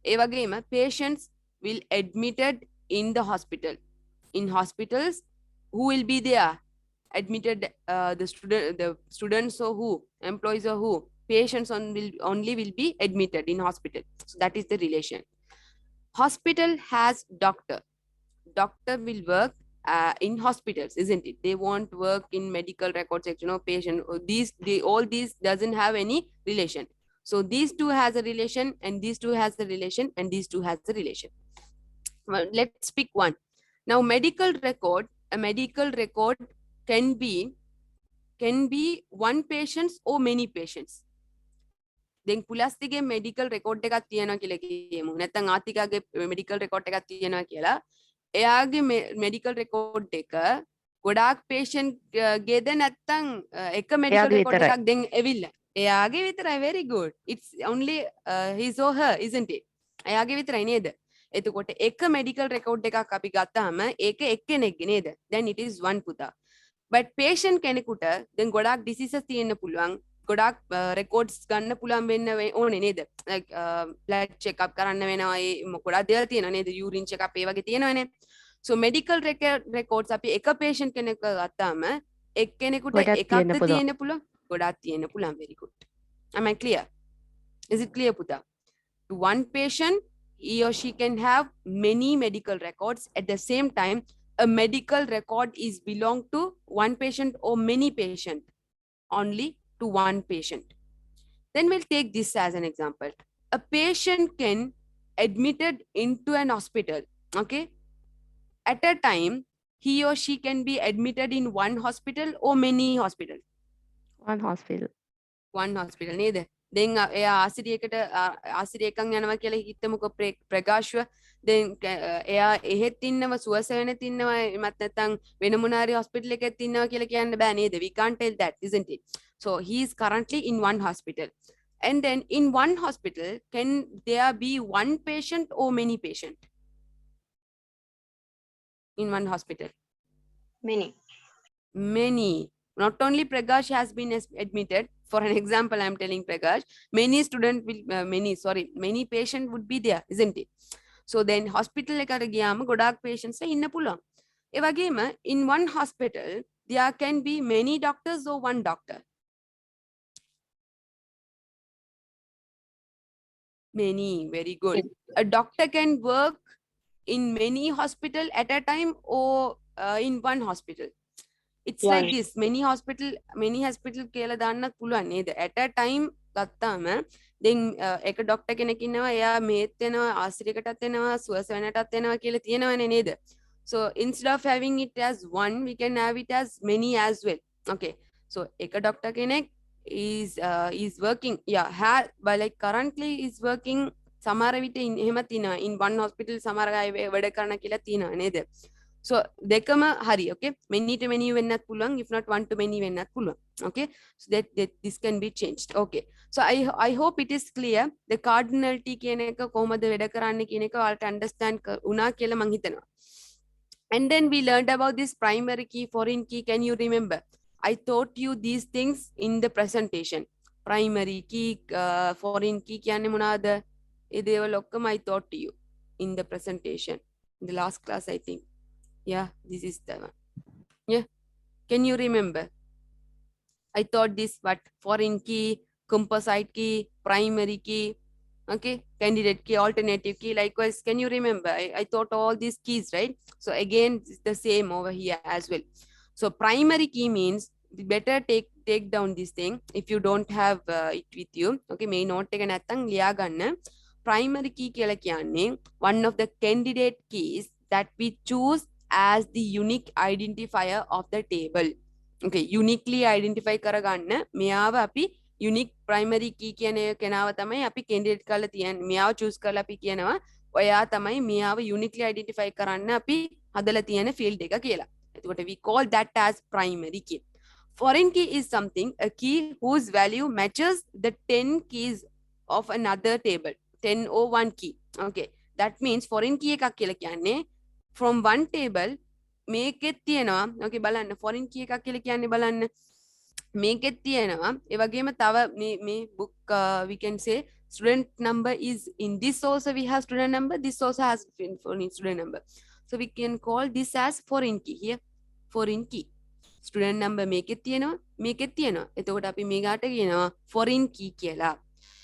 Evagema, patients will admitted in the hospital. In hospitals, who will be there? Admitted the students or who? Employees or who? Patients only will be admitted in hospital. So that is the relation. Hospital has doctor. Doctor will work in hospitals, isn't it? They won't work in medical record section or patient. Or all these doesn't have any relation. So these two has a relation, and these two has a relation, and these two has a relation. Well, let's pick one. Now, medical record. A medical record can be one patients or many patients. Then පුලස්තිගේ medical record එකක් තියෙනවා කියලා කියමු. නැත්නම් ආතිකාගේ medical record එකක් තියෙනවා කියලා. එයාගේ medical record එක ගොඩාක් patient ගේද නැත්නම් එක medical එයාගේ record විතරයි. එකක් දැන් එවිල්ලා. එයාගේ විතරයි, very good. It's only his or her, isn't it? එයාගේ විතරයි නේද? එතකොට එක medical record එකක් අපි ගත්තාම ඒක එක්කෙනෙක්ගේ නේද? Then it is one පුතා. But patient කෙනෙකුට දැන් ගොඩාක් diseases තියෙන්න පුළුවන්. ගොඩාක් records ගන්න පුළුවන් වෙන්න ඕනේ නේද? Like blood check up කරන්න වෙනවා. ඒ ගොඩාක් දේවල් තියෙනවා නේද? Urine check up ඒ වගේ තියෙනවනේ. So medical records අපි එක patient කෙනෙක්ව ගත්තාම එක්කෙනෙකුට ගොඩක් එකක්ද තියෙන්න පුළුවන්. තියෙන්න පුළුවන්. ගොඩාක් තියෙන්න පුළුවන්. Very good. Am I clear? Is it clear, Puta? To one patient, he or she can have many medical records. At the same time, a medical record is belong to one patient or many patient, only to one patient. Then we'll take this as an example. A patient can admitted into an hospital, okay? At a time, he or she can be admitted in one hospital or many hospitals. One hospital. One hospital නේද? දැන් එයා ආසිරියකන් යනවා කියලා හිතමුකෝ ප්‍රකාශව. දැන් එයා එහෙත් ඉන්නව සුවසෙවෙනෙත් ඉන්නවා එමත් නැත්නම් වෙන මොනාරි hospital එකෙත් ඉන්නවා කියලා කියන්න බෑ නේද? We can't tell that, isn't it? So he is currently in one hospital. And then in one hospital, can there be one patient or many patient? In one hospital. Many. Many. Not only Prakash has been admitted. For an example, I am telling Prakash, many patient would be there, isn't it? So then hospital එකට ගියාම ගොඩාක් patients ඉන්න පුළුවන්. ඒ වගේම in one hospital there can be many doctors or one doctor. Many, very good. A doctor can work in many hospital at a time or in one hospital. It's Yeah. like this. Many hospital කියලා දාන්නත් පුළුවන් නේද? At a time ගත්තාම then එක doctor කෙනෙක් ඉන්නවා එයා මේත් වෙනවා ආසිරියකටත් වෙනවා සුවසෙවණටත් වෙනවා කියලා තියෙනවනේ නේද? So instead of having it as one, we can have it as many as well. Okay. So එක doctor කෙනෙක් is working, but like currently is working සමහර විට එහෙම තියෙනවා in one hospital සමහර අය වැඩ කරන කියලා තියෙනවා නේද? So දෙකම හරි, okay? Many to many වෙන්නත් පුළුවන්, if not one to many වෙන්නත් පුළුවන්. Okay? So that this can be changed. Okay. So I hope it is clear. The cardinality කියන එක කොහොමද වැඩ කරන්නේ කියන එක ඔයාලට understand වුණා කියලා මං හිතනවා. And then we learned about this primary key, foreign key. Can you remember? I taught you these things in the presentation. Primary key, foreign key කියන්නේ මොනවාද? ඒ දේවල් ඔක්කොම I taught to you in the presentation. In the last class, I think. Yeah, this is the one. Yeah. Can you remember? I thought this, what? Foreign key, composite key, primary key. Okay, candidate key, alternative key. Likewise, can you remember? I thought all these keys, right? So again, it's the same over here as well. So primary key means better take down this thing if you don't have it with you. Okay, may not take an primary key one of the candidate keys that we choose as the unique identifier of the table. Okay, uniquely identify කරගන්න මෙයාව අපි unique primary key කියන කෙනාව තමයි අපි candidate කරලා තියන්නේ. මෙයාව choose කරලා අපි කියනවා ඔයා තමයි මෙයාව uniquely identify කරන්න අපි හදලා තියෙන field එක කියලා. එතකොට we call that as primary key. Foreign key is something, a key whose value matches the 10 keys of another table. 10 or 1 key. Okay, that means foreign key එකක් කියලා කියන්නේ from one table මේකෙත් තියෙනවා. Okay, බලන්න foreign key එකක් කියලා කියන්නේ බලන්න මේකෙත් තියෙනවා ඒ වගේම තව මේ book we can say student number is in this also we have student number, this also has student number, so we can call this as foreign key. Here foreign key student number මේකෙත් තියෙනවා එතකොට අපි මේකට කියනවා foreign key කියලා.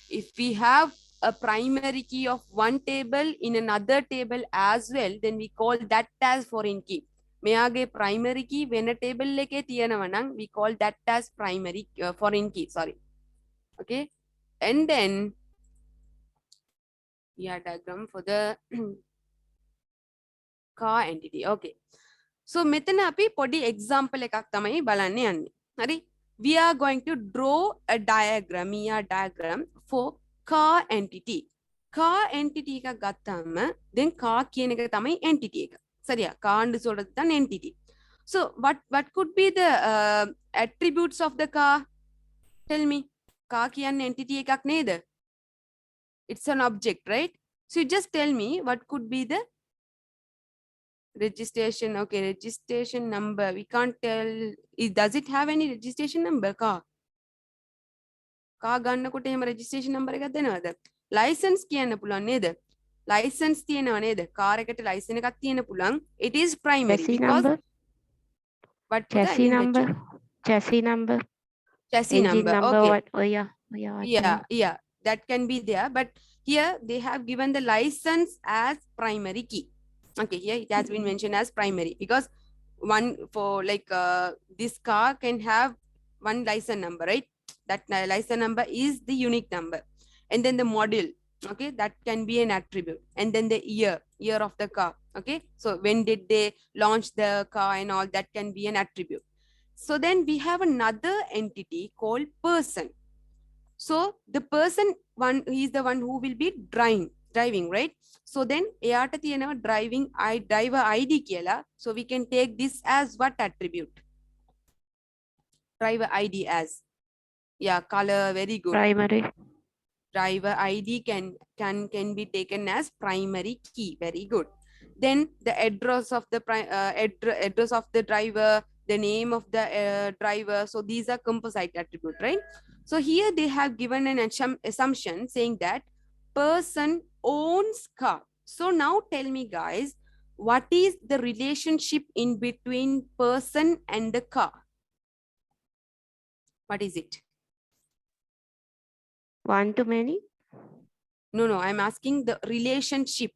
If we have a primary key of one table in another table as well, then we call that as foreign key. මෙයාගේ primary key වෙන table එකේ තියෙනවා නම් we call that as primary foreign key, sorry. Okay, and then we have diagram for the car entity. Okay, so මෙතන අපි පොඩි example එකක් තමයි බලන්න යන්නේ. හරි, we are going to draw a diagram, diagram for car entity. car entity එකක් ගත්තාම then car කියන එක තමයි entity එක. சரியா, காண்டு சொல்றது தான் entity. So what could be the attributes of the car? Tell me. car කියන්නේ entity එකක් නේද? It's an object, right? So you just tell me what could be the registration. Okay, registration number. We can't tell. Does it have any registration number? car ගන්නකොට එහෙම registration number එකක් දෙනවද? license කියන්න පුළුවන් නේද? license තියෙනව නේද? Car එකට license එකක් තියෙන්න පුළුවන්. It is primary chassis because number, what chassis number, chassis number, chassis engine number. number. Okay. What? Oh yeah, Yeah, that can be there, but here they have given the license as primary key. Okay, here it has been mentioned as primary because one for like this car can have one license number, right? That license number is the unique number, and then the model. Okay, that can be an attribute, and then the year of the car. Okay, so when did they launch the car and all, that can be an attribute. So then we have another entity called person. So the person one, he is the one who will be driving, right? So then එයාට තියෙනවා driver ID කියලා. So we can take this as what attribute? Driver ID as, yeah, color, very good. primary. Driver ID can be taken as primary key, very good. Then the address of the address of the driver, the name of the driver, so these are composite attribute, right? So here they have given an assumption saying that person owns car. So now tell me guys, what is the relationship in between person and the car? What is it? One to many. No, I'm asking the relationship.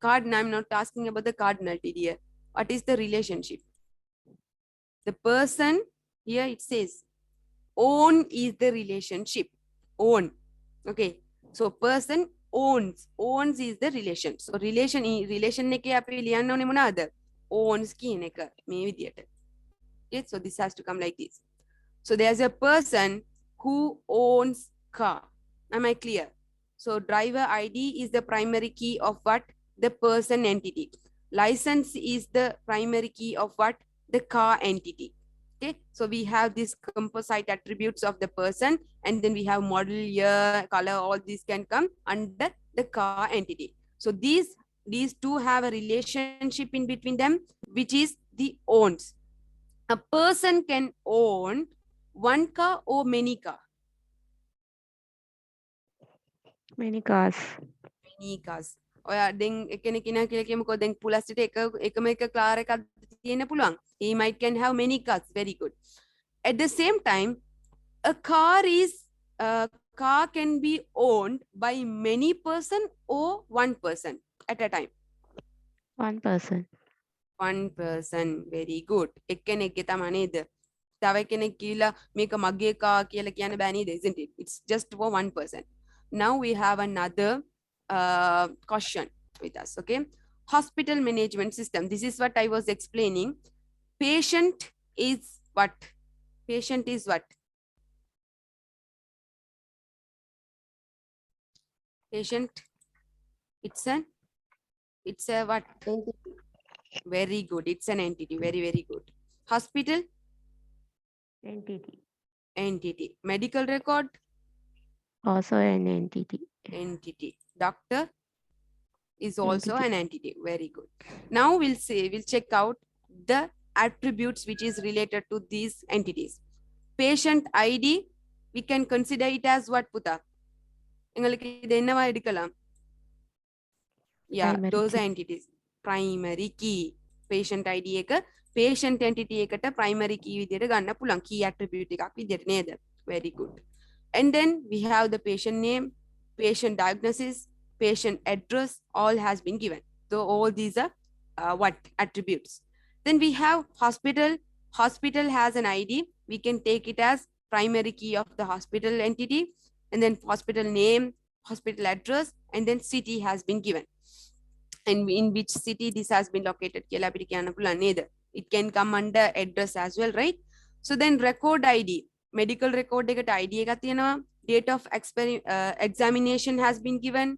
I'm not asking about the cardinality here. What is the relationship? The person, here it says own is the relationship. Own. Okay, so person owns is the relation. So relation එකේ අපි ලියන්න ඕනේ මොනවාද? owns කියන එක මේ විදියට. Okay, so this has to come like this. So there's a person who owns car. Am I clear? So driver ID is the primary key of what? The person entity. License is the primary key of what? The car entity. Okay, so we have these composite attributes of the person, and then we have model, year, color, all these can come under the car entity. So these two have a relationship in between them, which is the owns. A person can own one car or many car. Many cars. Many cars. ඔයා දැන් එකෙනෙක් ඉනා කියලා කියමුකෝ දැන් පුලස්ටිට එකම එක car එකක් තියෙන්න පුළුවන්. He might can have many cars. Very good. At the same time, a car car can be owned by many person or one person at a time? One person. One person. Very good. එක්කෙනෙක්ගේ තමයි නේද? තව කෙනෙක් කියලා මේක මගේ කා කියලා කියන්න බෑ නේද? Isn't it? It's just for one person. Now we have another question with us. Okay. Hospital management system. This is what I was explaining. Patient is what? Patient is what? Patient. It's a what? Entity. Very good. It's an entity. Very, very good. Hospital. Entity. Entity. Medical record. Also an entity. Entity. Doctor is also Entity. an entity. Very good. Now we'll check out the attributes which is related to these entities. Patient ID, we can consider it as what, Puta? எங்களுக்கு இது என்னவா எடுக்கலாம்? Yeah, Primary those key. are entities. Primary key. Patient ID එක patient entity එකට primary key විදියට ගන්න පුළුවන්. Key attribute එකක් විදියට නේද? Very good. And then we have the patient name, patient diagnosis, patient address, all has been given. So all these are what attributes. Then we have hospital. Hospital has an ID. We can take it as primary key of the hospital entity. And then hospital name, hospital address, and then city has been given. And in which city this has been located. It can come under address as well, right? So then record ID. Medical record ID එකක් තියෙනවා. Date of examination has been given.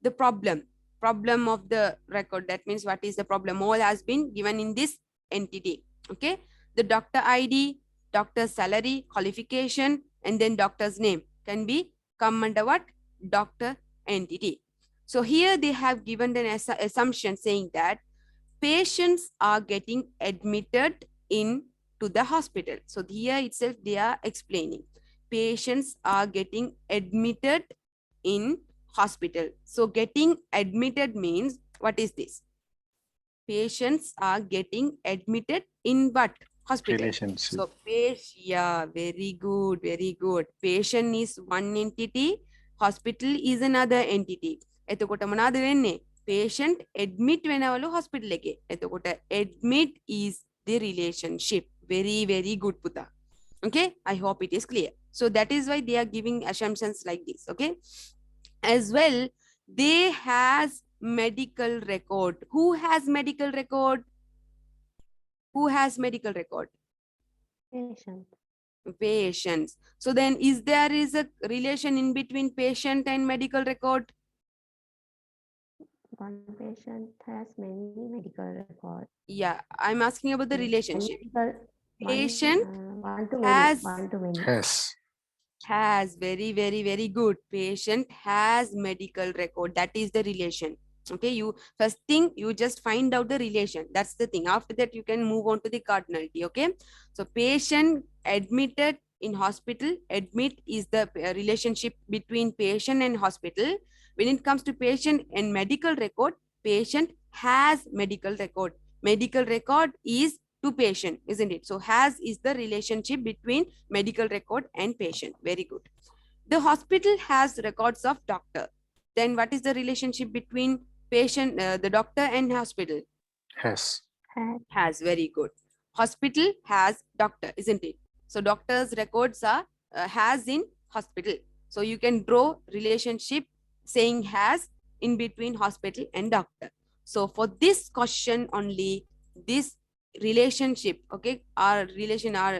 The problem of the record, that means what is the problem, all has been given in this entity. Okay, the doctor ID, doctor's salary, qualification, and then doctor's name can be come under what? Doctor entity. So here they have given an assumption saying that patients are getting admitted into the hospital. So here itself they are explaining patients are getting admitted in hospital. So getting admitted means what is this? Patients are getting admitted in what? Hospital. Relationship. So yeah, very good, very good. Patient is one entity, hospital is another entity. එතකොට මොනවාද වෙන්නේ? Patient admit වෙනවලු hospital එකේ. එතකොට admit is the relationship. Very, very good, Puta. Okay, I hope it is clear. So that is why they are giving assumptions like this. Okay, as well, they has medical record. Who has medical record? Who has medical record? Patient. Patients. So then is there a relation in between patient and medical record? One patient has many medical records. Yeah, I'm asking about the relationship. Patient One to has- many. One to many. Has. Very, very, very good. Patient has medical record. That is the relation. Okay, you first thing you just find out the relation. That's the thing. After that you can move on to the cardinality. Okay, so patient admitted in hospital. Admit is the relationship between patient and hospital. When it comes to patient and medical record, patient has medical record. Medical record is to patient, isn't it? So has is the relationship between medical record and patient. Very good. The hospital has records of doctor. Then what is the relationship between patient, the doctor and hospital? Has. Has. Very good. Hospital has doctor, isn't it? So doctor's records are has in hospital. So you can draw relationship saying has in between hospital and doctor. So for this question only, this relationship, okay, our relation, our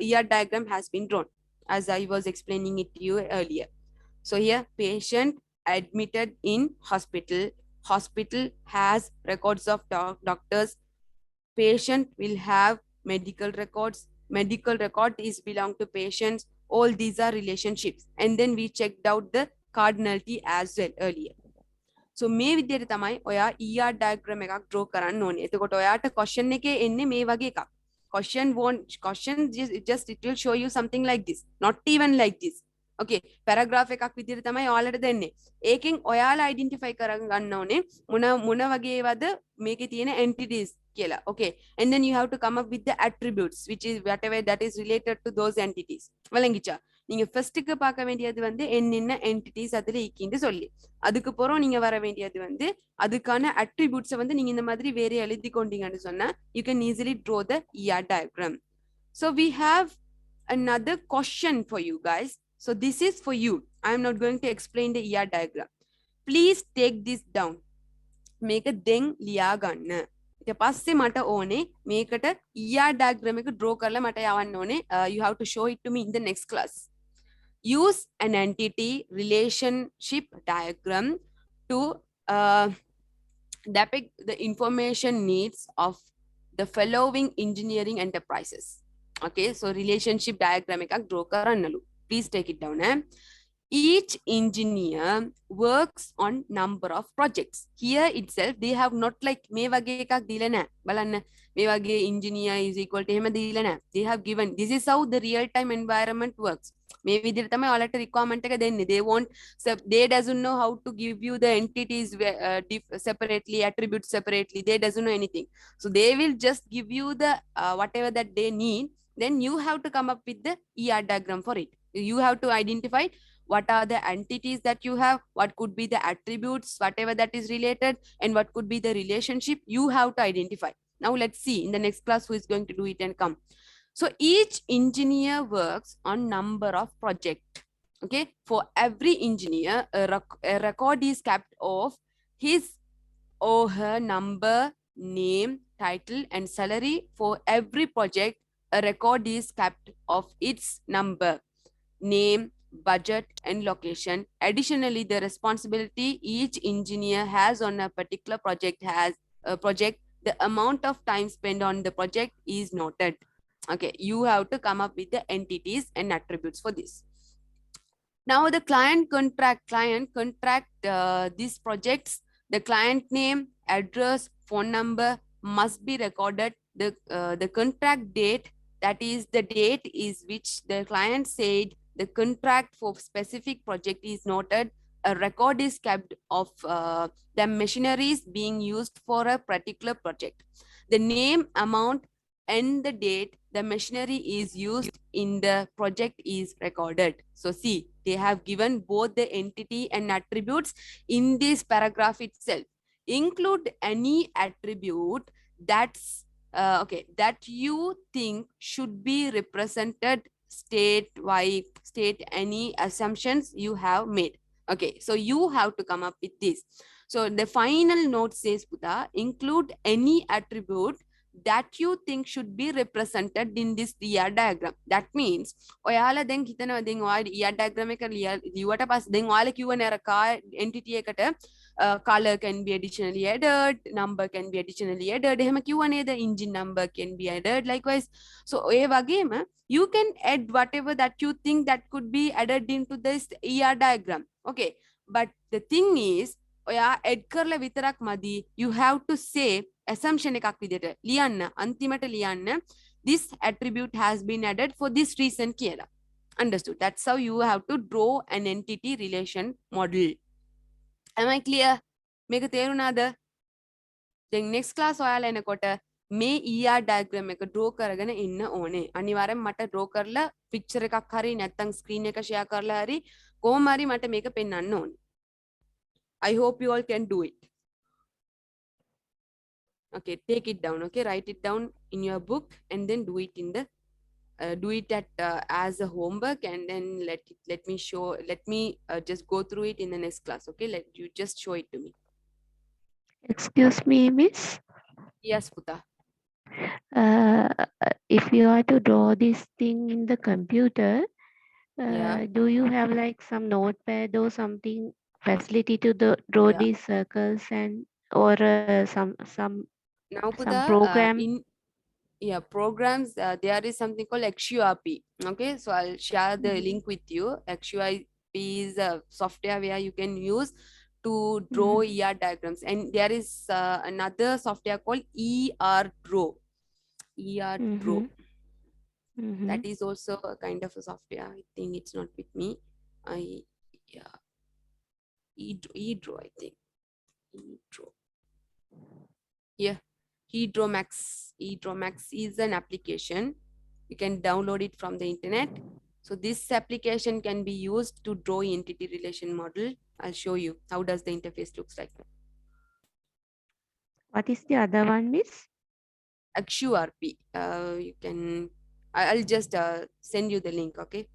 ER diagram has been drawn as I was explaining it to you earlier. So here patient admitted in hospital. Hospital has records of doctors. Patient will have medical records. Medical record is belong to patients. All these are relationships. And then we checked out the cardinality as well earlier. So මේ විදිහට තමයි ඔයා ER diagram එකක් draw කරන්න ඕනේ. එතකොට ඔයාට question එකේ එන්නේ මේ වගේ එකක්. Question just it will show you something like this. Not even like this. Okay, paragraph එකක් විදිහට තමයි ඔයාලට දෙන්නේ. ඒකෙන් ඔයාලා identify කරගන්න ඕනේ මොන වගේවද මේකේ තියෙන entities කියලා. Okay, and then you have to come up with the attributes which is whatever that is related to those entities. වලංගිචා நீங்க ஃபர்ஸ்ட்டுக்கு பார்க்க வேண்டியது வந்து என்னென்ன என்டிட்டிஸ் அதுல இக்கின்னு சொல்லி அதுக்கப்புறம் நீங்க வர வேண்டியது வந்து அதுக்கான அட்ரிபியூட்ஸை வந்து நீங்க இந்த மாதிரி வேற எழுதி கொண்டீங்கன்னு சொன்னா you can easily draw the ER diagram. So we have another question for you guys. So this is for you. I am not going to explain the ER diagram. Please take this down. මේක දෙන් ලියා ගන්න. ඊට පස්සේ මට ඕනේ මේකට ER diagram එක draw කරලා මට යවන්න ඕනේ. You have to show it to me in the next class. Use an entity relationship diagram to depict the information needs of the following engineering enterprises. Okay, so relationship diagram එකක් draw කරන්නලු. Please take it down. Each engineer works on number of projects. Here itself they have not like මේ වගේ එකක් දීලා නැහැ. බලන්න මේ වගේ engineer is equal to එහෙම දීලා නැහැ. They have given this is how the real time environment works. මේ විදිහට තමයි ඔයාලට requirement එක දෙන්නේ. They won't they doesn't know how to give you the entities separately, attributes separately. They doesn't know anything. So they will just give you the whatever that they need. Then you have to come up with the ER diagram for it. You have to identify what are the entities that you have, what could be the attributes, whatever that is related, and what could be the relationship you have to identify. Now let's see in the next class who is going to do it and come. So each engineer works on number of projects. Okay, for every engineer, a record is kept of his or her number, name, title, and salary. For every project, a record is kept of its number, name, budget, and location. Additionally, the responsibility each engineer has on a particular project, the amount of time spent on the project is noted. Okay, you have to come up with the entities and attributes for this. Now the client contract these projects, the client name, address, phone number must be recorded. The contract date, that is the date is which the client said the contract for specific project is noted. A record is kept of the machineries being used for a particular project. The name, amount, and the date the machinery is used in the project is recorded. So see, they have given both the entity and attributes in this paragraph itself. Include any attribute that's that you think should be represented. State any assumptions you have made. Okay, so you have to come up with this. So the final note says, Buddha, include any attribute that you think should be represented in this ER diagram. That means ඔයාලා දැන් හිතනවා දැන් ඔයාලා ER diagram එක ලියුවට පස්සේ දැන් ඔයාලා කියවනේ අර car entity එකට color can be additionally added, number can be additionally added එහෙම කිව්වා නේද, engine number can be added likewise. So ඒ වගේම you can add whatever that you think that could be added into this ER diagram. Okay, but the thing is ඔයා add කරලා විතරක් මදි. You have to say assumption එකක් විදිහට ලියන්න, අන්තිමට ලියන්න this attribute has been added for this reason කියලා. Understood? That's how you have to draw an entity relation model. Am I clear? මේක තේරුණාද? දැන් next class ඔයාලා එනකොට මේ ER diagram එක draw කරගෙන ඉන්න ඕනේ. අනිවාර්යෙන් මට draw කරලා picture එකක් හරි නැත්නම් screen එක share කරලා හරි කොහොම හරි මට මේක පෙන්වන්න ඕනේ. I hope you all can do it. Okay, take it down. Okay, write it down in your book and then do it in the do it at as a homework, and then let me just go through it in the next class. Okay, let you just show it to me. Excuse me, miss. Yes, Puta. If you are to draw this thing in the computer, Yeah. do you have like some notepad or something facility to draw Yeah. these circles and or Now, some Puta, program? programs, there is something called XURP. Okay, so I'll share the link with you. XURP is a software where you can use to draw ER diagrams, and there is another software called ER Draw. Draw. That is also a kind of a software. I think it's not with me. E-Draw, I think. E-Draw. Yeah. eDrawMax is an application. You can download it from the internet. So this application can be used to draw entity relation model. I'll show you how does the interface looks like. What is the other one, Miss? XURP. You can. I'll just send you the link. Okay.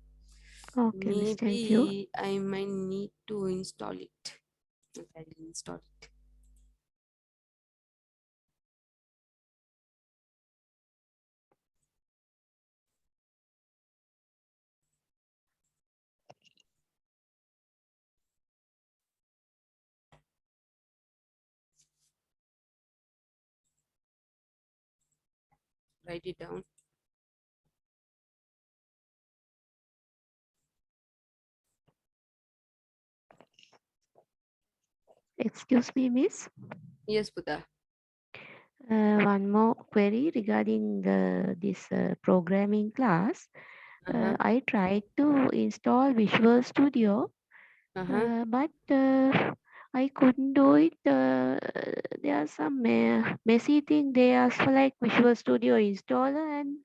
Okay, Miss. Thank you. Maybe I might need to install it. Okay, I'll install it. Write it down. Excuse me, Miss. Yes, Buddha. One more query regarding this programming class. I tried to install Visual Studio, but I couldn't do it. There are some messy thing. They ask for like Visual Studio installer, and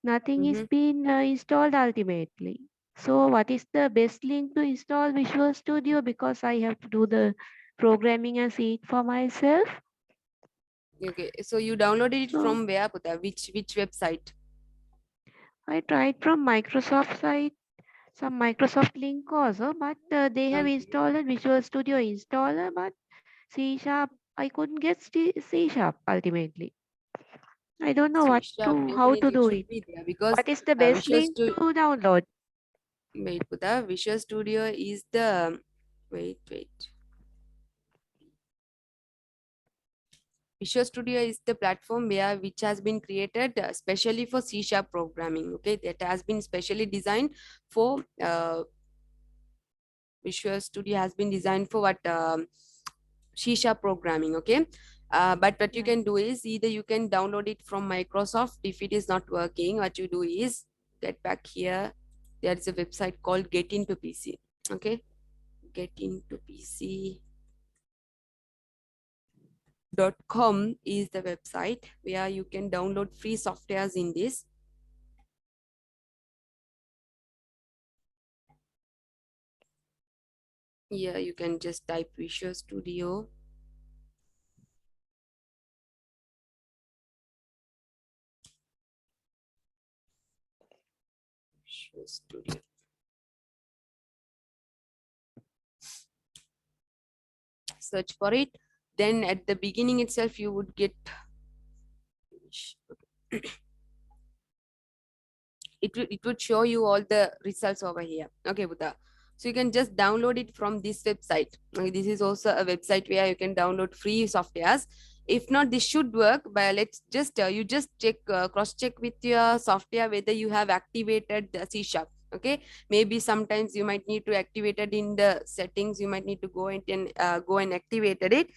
nothing is being installed ultimately. So, what is the best link to install Visual Studio? Because I have to do the programming and see it for myself. Okay. So you downloaded it So, from where, Buddha? Which website? I tried from Microsoft site, some Microsoft link also, but they have Okay. installed a Visual Studio installer, but C Sharp, I couldn't get C Sharp ultimately. I don't know C what sharp, to, how to definitely it do should it. be there because What is the best Visual link Studio. to download? Wait, Buddha. Visual Studio is the. Wait. Visual Studio is the platform which has been created specially for C sharp programming. Okay, that has been specially designed for Visual Studio has been designed for what C sharp programming. Okay, but what you Yeah. can do is either you can download it from Microsoft. If it is not working, what you do is get back here. There is a website called Get Into PC. Okay, Get Into PC. .com is the website where you can download free softwares in this. Yeah, you can just type Visual Studio. Visual Studio. Search for it. Then at the beginning itself, you would get it would show you all the results over here. Okay, Buddha. So you can just download it from this website. This is also a website where you can download free softwares. If not, this should work. But let's just you just check cross check with your software whether you have activated the C sharp. Okay, maybe sometimes you might need to activate it in the settings. You might need to go and go and activated it.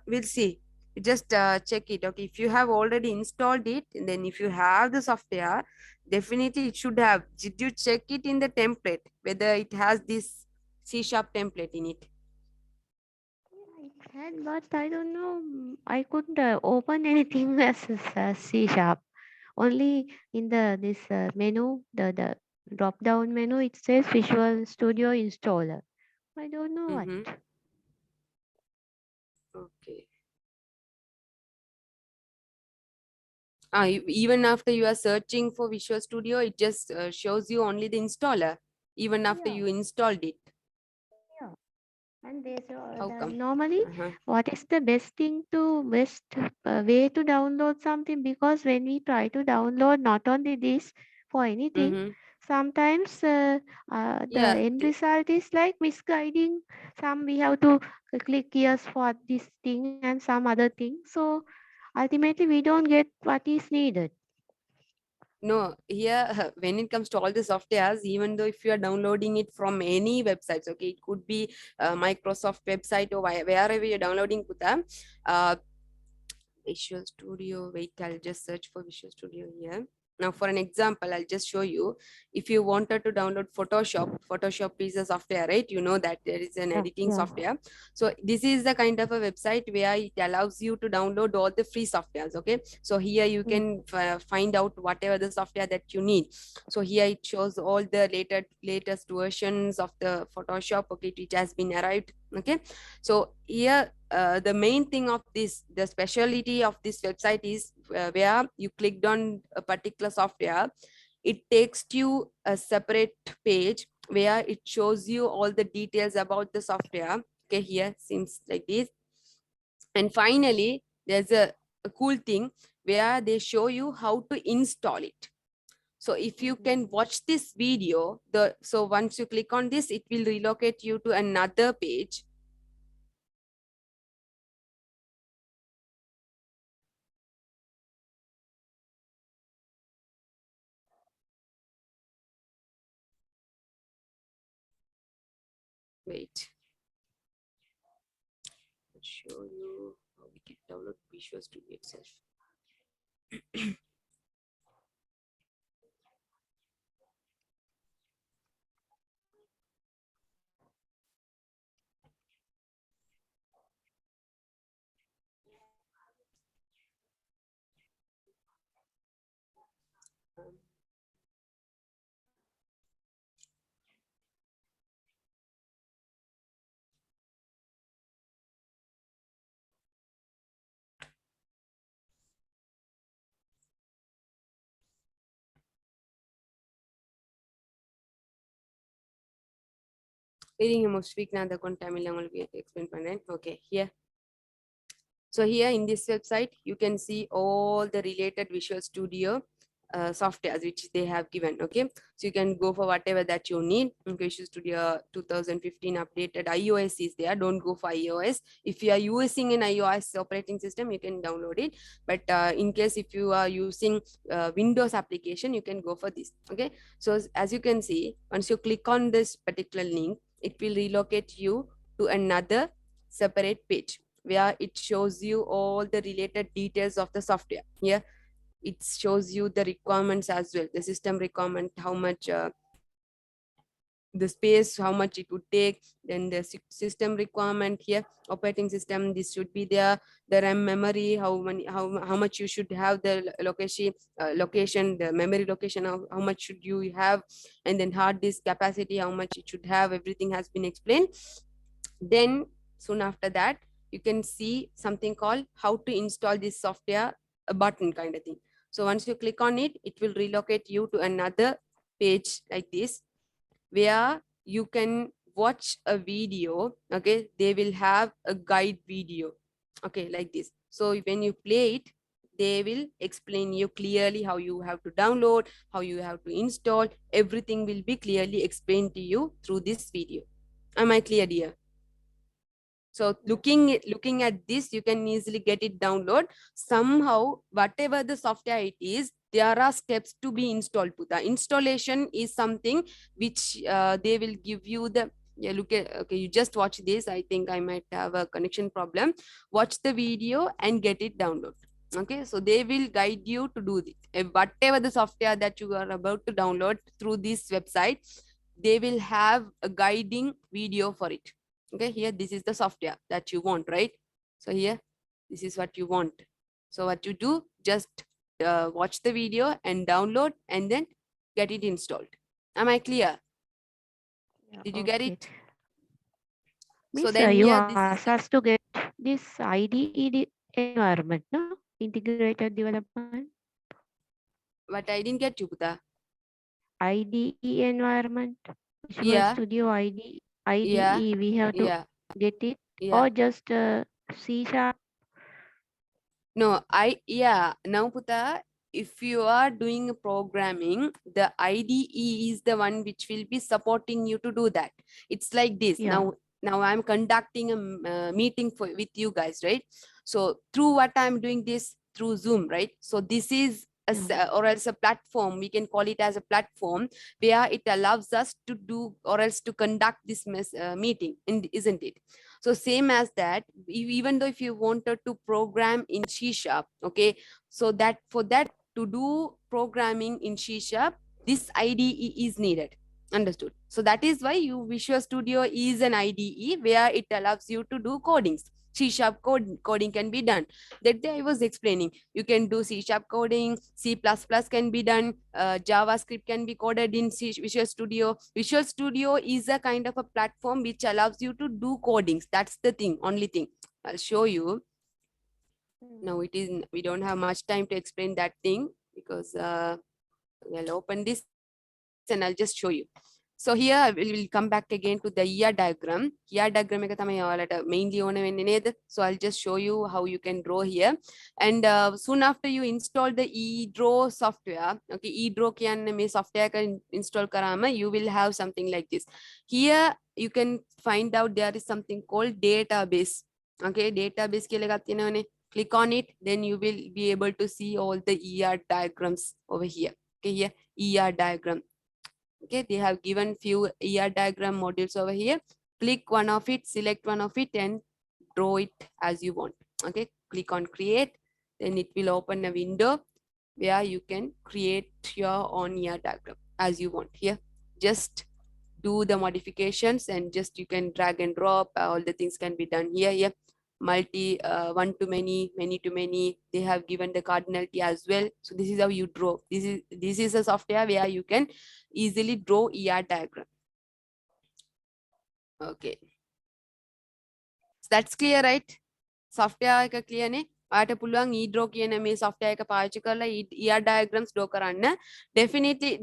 We'll see. Just check it. Okay, if you have already installed it, and then if you have the software, definitely it should have. Did you check it in the template whether it has this C sharp template in it? I had, but I don't know. I couldn't open anything as C Sharp. Only in the this menu, the drop down menu, it says Visual Studio Installer. I don't know what. Mm-hmm. Okay. Even after you are searching for Visual Studio, it just shows you only the installer, even after Yeah, you installed it. yeah. And How come? normally, Uh-huh. what is the best way to download something? Because when we try to download not only this for anything, Mm-hmm. sometimes the Yeah. end result is like misguiding. Some we have to click yes for this thing and some other thing. So ultimately, we don't get what is needed. No, here when it comes to all the softwares, even though if you are downloading it from any websites, okay, it could be Microsoft website or wherever you're downloading Kuta, Visual Studio. Wait, I'll just search for Visual Studio here. Now, for an example, I'll just show you. If you wanted to download Photoshop is a software, right? You know that there is an Yeah, editing yeah. software. So this is the kind of a website where it allows you to download all the free softwares. Okay, so here you Mm. can find out whatever the software that you need. So here it shows all the latest versions of the Photoshop, okay, which has been arrived. Okay, so here the main thing of this, the specialty of this website is where you clicked on a particular software, it takes you a separate page where it shows you all the details about the software. Okay, here seems like this. And finally, there's a cool thing where they show you how to install it. So if you Mhm. can watch this video, so once you click on this, it will relocate you to another page. Wait, I'll show you how we can download Visual Studio itself. Um, Reading most speak na the Tamil explain pannren. Okay, here. So here in this website, you can see all the related Visual Studio softwares which they have given. Okay, so you can go for whatever that you need. Okay, Visual Studio 2015 updated iOS is there. Don't go for iOS. If you are using an iOS operating system, you can download it. But in case if you are using Windows application, you can go for this. Okay, so as you can see, once you click on this particular link, it will relocate you to another separate page where it shows you all the related details of the software. Here it shows you the requirements as well, the system requirement, how much the space, how much it would take, then the system requirement. Here operating system, this should be there, the RAM memory, how much you should have, the location, the memory location, how much should you have, and then hard disk capacity, how much it should have. Everything has been explained. Then soon after that, you can see something called how to install this software, a button kind of thing. So once you click on it, it will relocate you to another page like this, where you can watch a video. Okay, they will have a guide video, okay, like this. So when you play it, they will explain you clearly how you have to download, how you have to install. Everything will be clearly explained to you through this video. Am I clear, dear? So Yeah. looking at this, you can easily get it download. Somehow, whatever the software it is, there are steps to be installed. The installation is something which they will give you the, yeah, look at, okay, you just watch this. I think I might have a connection problem. Watch the video and get it download. Okay, so they will guide you to do this. Whatever the software that you are about to download through this website, they will have a guiding video for it. Okay, here this is the software that you want, right? So here this is what you want. So what you do, just watch the video and download and then get it installed. Am I clear? Yeah, Did you get okay. it? So Miss, then you here asked this is us the, to get this IDE environment, no? Integrated development. what I didn't get you, Puta. IDE environment. Visual Yeah, Studio ID, yeah, IDE. We have to yeah, get it, yeah. or just C#. No, yeah, now Puta, if you are doing programming, the IDE is the one which will be supporting you to do that. It's like this. Yeah. Now I'm conducting a meeting with you guys, right? So through what I'm doing this through Zoom, right? So this is Yeah. or else a platform. We can call it as a platform where it allows us to do or else to conduct this meeting, isn't it? So same as that, even though if you wanted to program in C#, okay, so that for that to do programming in C#, this IDE is needed. Understood? So that is why Visual Studio is an IDE where it allows you to do codings. C# coding can be done. That day I was explaining, you can do C# coding, C++ can be done, JavaScript can be coded in Visual Studio. Visual Studio is a kind of a platform which allows you to do codings. That's the thing, only thing. I'll show you. Now we don't have much time to explain that thing because I'll open this and I'll just show you. So here we'll come back again to the ER diagram. ER diagram mainly on. So I'll just show you how you can draw here. And soon after you install the eDraw software, okay, eDraw can software can install karama, you will have something like this. Here you can find out there is something called database. Okay, database ke click on it, then you will be able to see all the ER diagrams over here. Okay, here ER diagram. Okay, they have given few ER diagram modules over here. Click one of it, select one of it and draw it as you want. Okay, click on create, then it will open a window where you can create your own ER diagram as you want. Here, just do the modifications and just you can drag and drop. All the things can be done here. Here, multi, one to many, many to many. They have given the cardinality as well. So this is how you draw. This is a software where you can easily draw ER diagram. Okay, so that's clear, right? Software එක clear නේ. ඔයාට පුළුවන් eDraw කියන මේ software එක පාවිච්චි කරලා ER diagrams draw කරන්න. Definitely,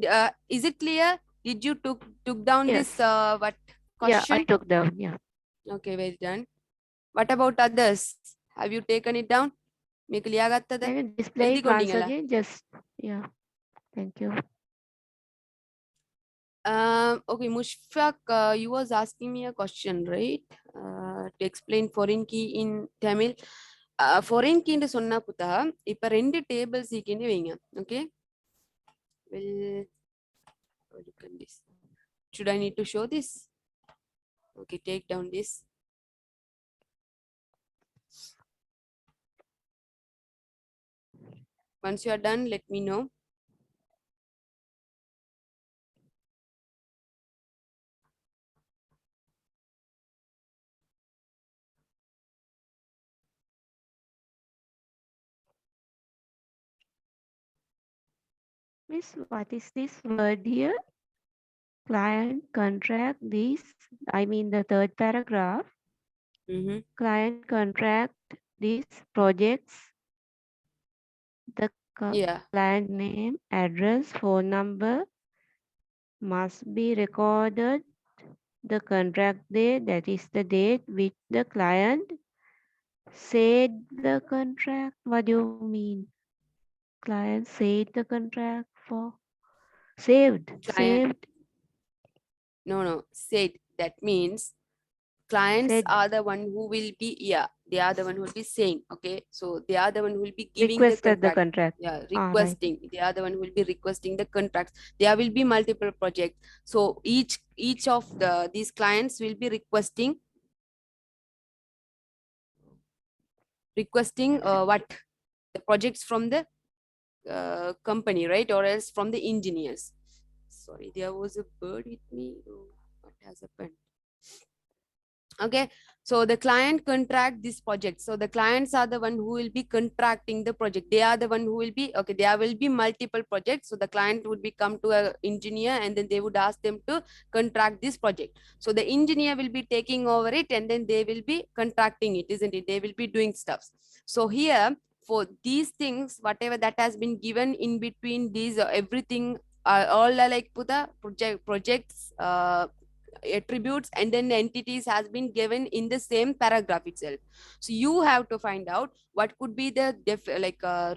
is it clear? Did you took down Yes. this what Yeah, I question? took down. Yeah. Okay, well done. What about others? Have you taken it down? මේක ලියාගත්තද? Can you display එල්දි it once කොණ්ඩිංගලා. again? Just, yeah. Thank you. Okay, Mushfaq, you was asking me a question, right? To explain foreign key in Tamil. Foreign key ன்னு சொன்னா புத்தா இப்ப 2 tables ஈக்கின்னு வைங்க. Okay, well, look at this. Should I need to show this? Okay, take down this. Once you are done, let me know. Miss, what is this word here? Client contract this, I mean the third paragraph. Client contract these projects. The Yeah. client name, address, phone number must be recorded. The contract date, that is the date which the client said the contract. What do you mean? Client said the contract for saved. Client. No, said. That means clients Said. are the one who will be, yeah, they are the one who will be saying, okay, so they are the one who will be giving Requested the the contract. Yeah, Right. requesting. They are the one who will be requesting the contracts. There will be multiple projects, so each of these clients will be requesting what the projects from the company, right? Or else from the engineers. Sorry, there was a bird with me. Oh, what has happened? Okay, so the client contract this project. So the clients are the one who will be contracting the project. They are the one who will be, okay, there will be multiple projects. So the client would be come to an engineer and then they would ask them to contract this project. So the engineer will be taking over it and then they will be contracting it, isn't it? They will be doing stuff. So here for these things, whatever that has been given in between these, everything, all are like Puta projects, attributes and then the entities has been given in the same paragraph itself. So you have to find out what could be the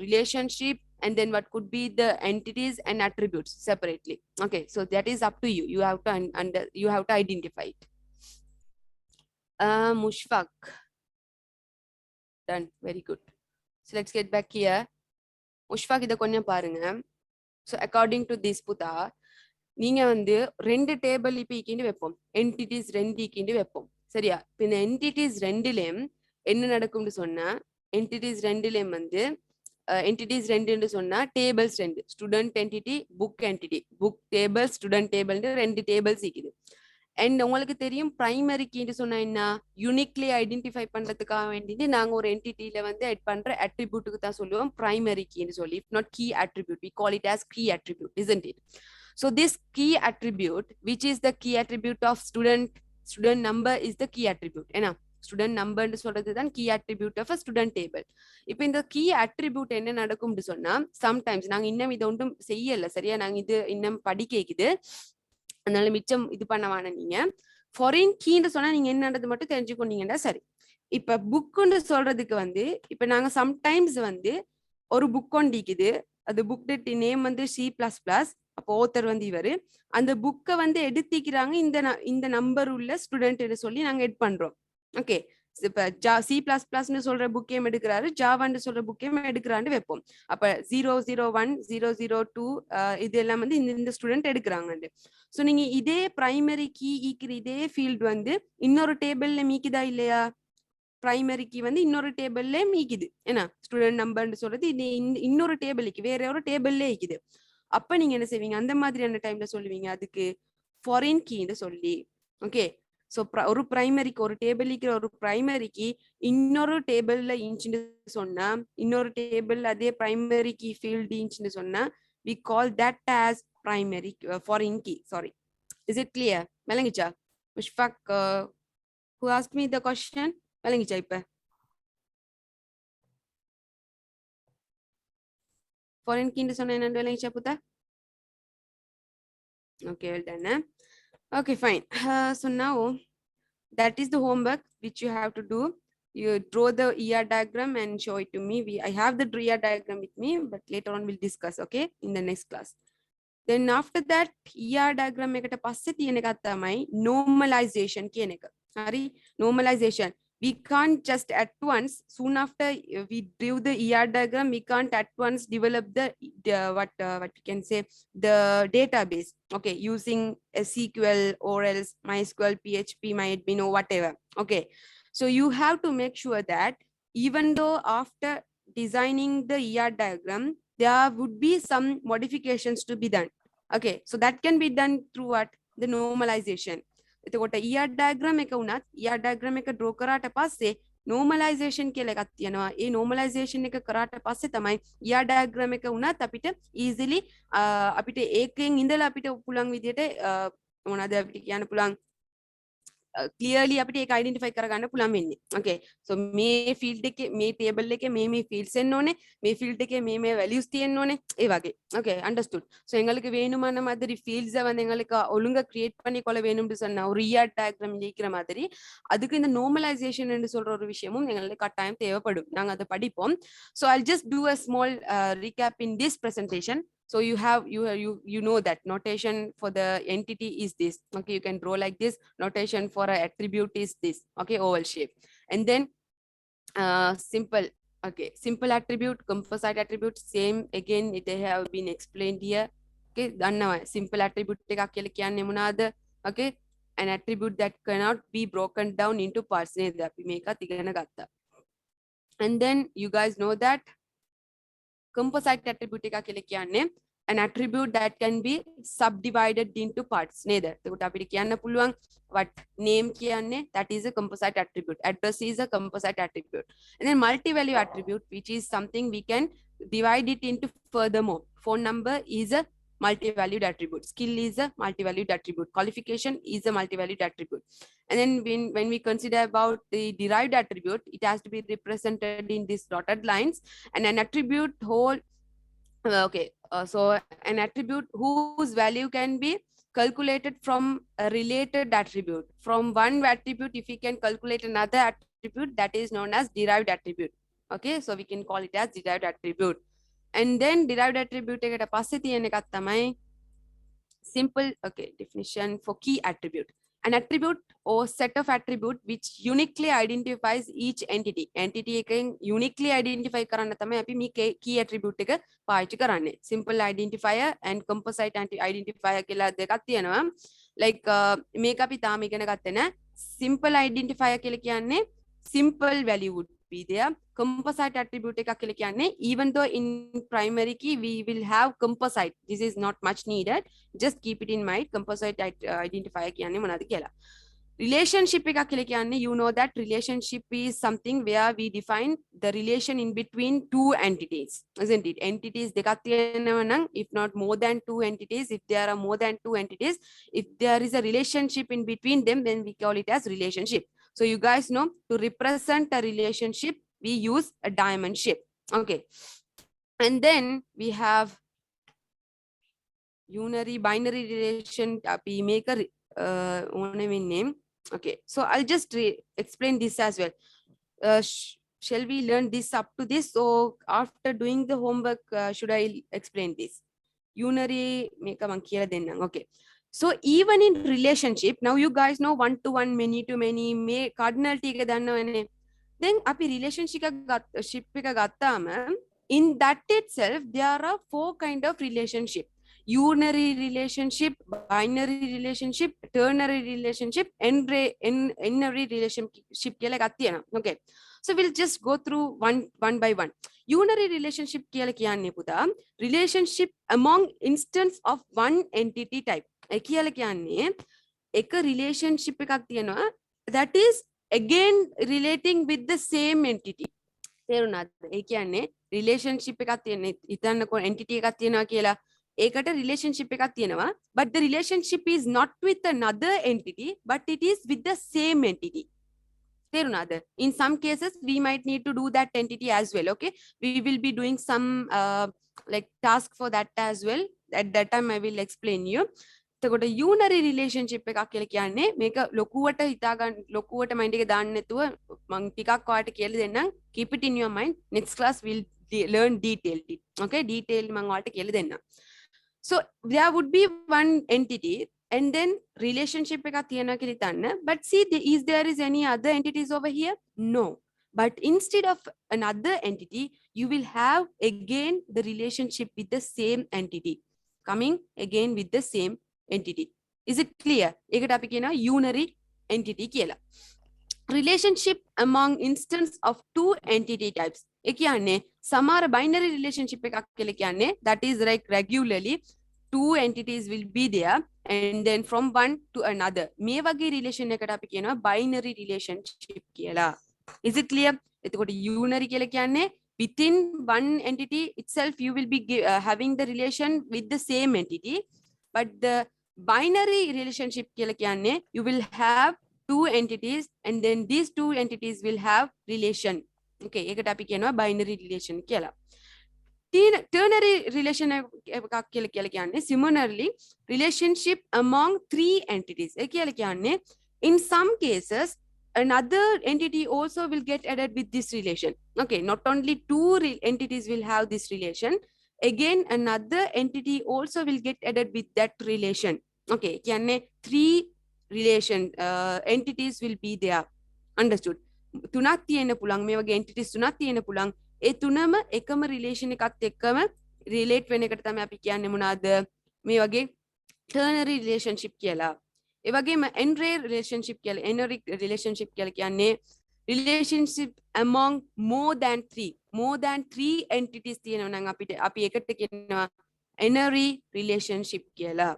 relationship and then what could be the entities and attributes separately. Okay, so that is up to you. You have to you have to identify it. Mushfaq, done, very good. So let's get back here. Mushfaq இத கொஞ்சம் பாருங்க. So according to this Puta, நீங்க வந்து 2 table இப்ப இக்கிண்டு வைப்போம், entities 2 இக்கிண்டு வைப்போம், சரியா? இப்ப இந்த என்டிட்டிஸ் 2லயும் என்ன நடக்கும்னு சொன்னா, என்டிட்டிஸ் 2லயும் வந்து entities ரெண்டுன்னு சொன்னா டேபிள்ஸ் ரெண்டு, student entity, book entity. Book table, student table ரெண்டு டேபிள்ஸ் இருக்குது. அண்ட் உங்களுக்கு தெரியும் பிரைமரி கீன்னு சொன்னா என்ன, யூனிக்லி ஐடென்டிஃபை பண்றதுக்காக வேண்டிட்டு நாங்க ஒரு என்டிட்டியில வந்து எட் பண்ற அட்ரிபியூட்டுக்கு தான் சொல்லுவோம் பிரைமரி கீன்னு சொல்லி. If not key attribute, we call it as key attribute, isn't it? So this key attribute, which is the key attribute of student number is the key attribute. ஏன்னா ஸ்டூடெண்ட் நம்பர்னு சொல்றது தான் key attribute of a student table. இப்போ இந்த key attribute என்ன நடக்கும்னு சொன்னா, sometimes நாங்க இன்னும் இதை ஒன்றும் செய்யல சரியா, நாங்க இது இன்னும் படிக்குது, அதனால மிச்சம் இது பண்ணவான. நீங்க ஃபாரின் கீன்னு சொன்னா நீங்க என்னன்றது மட்டும் தெரிஞ்சுக்கொண்டீங்கன்னா சரி. இப்ப புக்குன்னு சொல்றதுக்கு வந்து இப்ப நாங்க சம்டைம்ஸ் வந்து ஒரு புக் ஒண்டிக்குது, அது புக் நேம் வந்து C++, அப்போ ஓத்தர் வந்து இவரு, அந்த புக்கை வந்து எடுத்திக்கிறாங்க இந்த நம்பர் உள்ள ஸ்டூடெண்ட் சொல்லி நாங்க எட் பண்றோம். ஓகே, இப்ப C++ன்னு சொல்ற புக்கையும் எடுக்கிறாரு, ஜாவான்னு சொல்ற புக்கையும் எடுக்கிறான்னு வைப்போம். அப்ப 001 002 இது எல்லாம் வந்து இந்த ஸ்டூடெண்ட் எடுக்கிறாங்க. ஸோ நீங்க இதே பிரைமரி கீ ஈக்கிற இதே ஃபீல்டு வந்து இன்னொரு டேபிள்ல மீக்குதா இல்லையா? பிரைமரி கீ வந்து இன்னொரு டேபிள்ல மீக்குது. ஏன்னா ஸ்டூடெண்ட் நம்பர்னு சொல்றது இது இன்னொரு டேபிளுக்கு வேற ஒரு டேபிள்ல இருக்குது. அப்ப நீங்க என்ன செய்வீங்க, அந்த மாதிரியான டைம்ல சொல்லுவீங்க அதுக்கு ஃபாரின் கீன்னு சொல்லி. ஓகே, ஸோ ஒரு பிரைமரிக்கு ஒரு டேபிளுக்கு ஒரு பிரைமரிக்கு இன்னொரு டேபிள்ல இன்ச்சுன்னு சொன்னா, இன்னொரு டேபிள் அதே பிரைமரி கீ ஃபீல்டு இன்ச்சுன்னு சொன்னா, we call that as primary foreign key. Sorry, is it clear? விளங்கிச்சா? முஷ்ஃபக், who asked me the question? விளங்கிச்சா? இப்ப foreign key ன்னு சொன்னா என்னன்னு விளங்கிச்சா Buddha? Okay, well done. Okay, fine. So now that is the homework which you have to do. You draw the ER diagram and show it to me. I have the ER diagram with me, but later on we'll discuss, okay, in the next class. Then after that ER diagram එකට පස්සේ තියෙන එකක් තමයි normalization කියන එක. හරි, normalization. We can't just at once, soon after we do the ER diagram, we can't at once develop the what we can say, the database, okay, using SQL or else MySQL, PHP, MyAdmin or whatever. Okay, so you have to make sure that even though after designing the ER diagram there would be some modifications to be done. Okay, so that can be done through what? The normalization. එතකොට ER diagram එක උනත් ER diagram එක draw කරාට පස්සේ normalization කියලා එකක් තියෙනවා. ඒ normalization එක කරාට පස්සේ තමයි ER diagram එක උනත් අපිට easily අපිට ඒකෙන් ඉඳලා අපිට පුළුවන් විදියට මොනවාද අපිට කියන්න පුළුවන් clearly අපිට ඒක identify කරගන්න පුළුවන් වෙන්නේ. Okay, so මේ field එකේ මේ table එකේ මේ fields එන්න ඕනේ, මේ field එකේ මේ values තියෙන්න ඕනේ, ඒ වගේ. Okay, understood. So எங்களுக்கு வேணுமான மாதிரி fields வந்து எங்களுக்கு ஒழுங்கா create பண்ணி கொள்ள வேணும்னு சொன்னா ஒரு ER diagram இயக்கிற மாதிரி அதுக்கு இந்த normalization ன்னு சொல்ற ஒரு விஷயமும் எங்களுக்கு கட்டாயம் தேவைப்படும். நாங்க அதை படிப்போம். So I'll just do a small recap in this presentation. So you know that notation for the entity is this. Okay, you can draw like this. Notation for an attribute is this. Okay, oval shape. And then simple. Okay, simple attribute, composite attribute, same again. They have been explained here. Okay, done now. Simple attribute එකක් කියලා කියන්නේ මොනවාද? Okay, an attribute that cannot be broken down into parts. නේද? අපි මේකත් ඉගෙන ගත්තා. And then you guys know that composite attribute එකක් කියලා කියන්නේ an attribute that can be subdivided into parts නේද? එතකොට අපිට කියන්න පුළුවන් what name කියන්නේ, that is a composite attribute. Address is a composite attribute. And then multi-value attribute, which is something we can divide it into furthermore. Phone number is a multi-valued attribute. Skill is a multi-valued attribute. Qualification is a multi-valued attribute. And then when we consider about the derived attribute, it has to be represented in these dotted lines. And an attribute whole, okay, so an attribute whose value can be calculated from a related attribute. From one attribute, if we can calculate another attribute, that is known as derived attribute. Okay, so we can call it as derived attribute. And then derived attribute එකට පස්සේ තියෙන එකක් තමයි simple, okay, definition for key attribute. An attribute or set of attribute which uniquely identifies each entity. Entity එකෙන් uniquely identify කරන්න තමයි අපි මේ key attribute එක පාවිච්චි කරන්නේ. Simple identifier and composite identifier කියලා දෙකක් තියෙනවා. Like මේක අපි තාම ඉගෙන ගත්තේ නැහැ. Simple identifier කියලා කියන්නේ simple value be there. Composite attribute එකක් කියලා කියන්නේ, even though in primary key we will have composite, this is not much needed, just keep it in mind. Composite identifier කියන්නේ මොනවද කියලා. Relationship එකක් කියලා කියන්නේ, you know that relationship is something where we define the relation in between two entities, isn't it? Entities දෙකක් තියෙනවා නම්, if not more than two entities, if there are more than two entities, if there is a relationship in between them, then we call it as relationship. So you guys know, to represent a relationship we use a diamond shape. Okay, and then we have unary binary relation. අපි මේක ඕනේ වෙන්නේ. Okay, so I'll just explain this as well. Shall we learn this up to this, or after doing the homework should I explain this? Unary මේක මම කියලා දෙන්නම්. Okay, so even in relationship, now you guys know one to one, many to many, මේ cardinality එක දන්නවනේ. Then අපි relationship එක ගත්තාම, in that itself there are four kind of relationship: unary relationship, binary relationship, ternary relationship, n-ary relationship කියලා එකක් තියෙනවා. Okay, so we'll just go through one by one. Unary relationship කියලා කියන්නේ පුතා, relationship among instance of one entity type. ඒ කියලා කියන්නේ එක relationship එකක් තියෙනවා that is again relating with the same entity. තේරුණාද? ඒ කියන්නේ relationship එකක් තියෙන, හිතන්නකො entity එකක් තියෙනවා කියලා. ඒකට relationship එකක් තියෙනවා, but the relationship is not with another entity, but it is with the same entity. තේරුණාද? In some cases we might need to do that entity as well. Okay, we will be doing some like task for that as well. At that time I will explain you. එතකොට unary relationship එකක් කියලා කියන්නේ, මේක ලොකුවට හිතා ගන්න, ලොකුවට mind එකේ දාන්න නැතුව මම ටිකක් ඔයාලට කියලා දෙන්නම්. Keep it in your mind. Next class we'll learn detailed it. Okay, detail මම ඔයාලට කියලා දෙන්නම්. So there would be one entity and then relationship එකක් තියෙනවා කියලා හිතන්න. But see, is there any other entities over here? No. But instead of another entity, you will have again the relationship with the same entity, coming again with the same entity. Is it clear? ඒකට අපි කියනවා unary entity කියලා. Relationship among instance of two entity types. ඒ කියන්නේ සමහර binary relationship එකක් කියලා කියන්නේ, that is like regularly two entities will be there and then from one to another. මේ වගේ relation එකට අපි කියනවා binary relationship කියලා. Is it clear? එතකොට unary කියලා කියන්නේ within one entity itself you will be having the relation with the same entity, but the binary relationship කියලා කියන්නේ you will have two entities and then these two entities will have relation. Okay, ඒකට අපි කියනවා binary relation කියලා. Ternary relation එකක් කියලා කියන්නේ similarly relationship among three entities. ඒ කියලා කියන්නේ in some cases another entity also will get added with this relation. Okay, not only two entities will have this relation, again another entity also will get added with that relation. Okay, කියන්නේ three relation entities will be there. Understood? තුනක් තියෙන්න පුළුවන්, මේ වගේ entities තුනක් තියෙන්න පුළුවන්. ඒ තුනම එකම relation එකත් එක්කම relate වෙන එකට තමයි අපි කියන්නේ මොනවාද? මේ වගේ ternary relationship කියලා. ඒ වගේම n-ray relationship කියලා, n-ary relationship කියලා කියන්නේ relationship among more than three entities තියෙනවා නම් අපි එකට කියනවා n-ary relationship කියලා.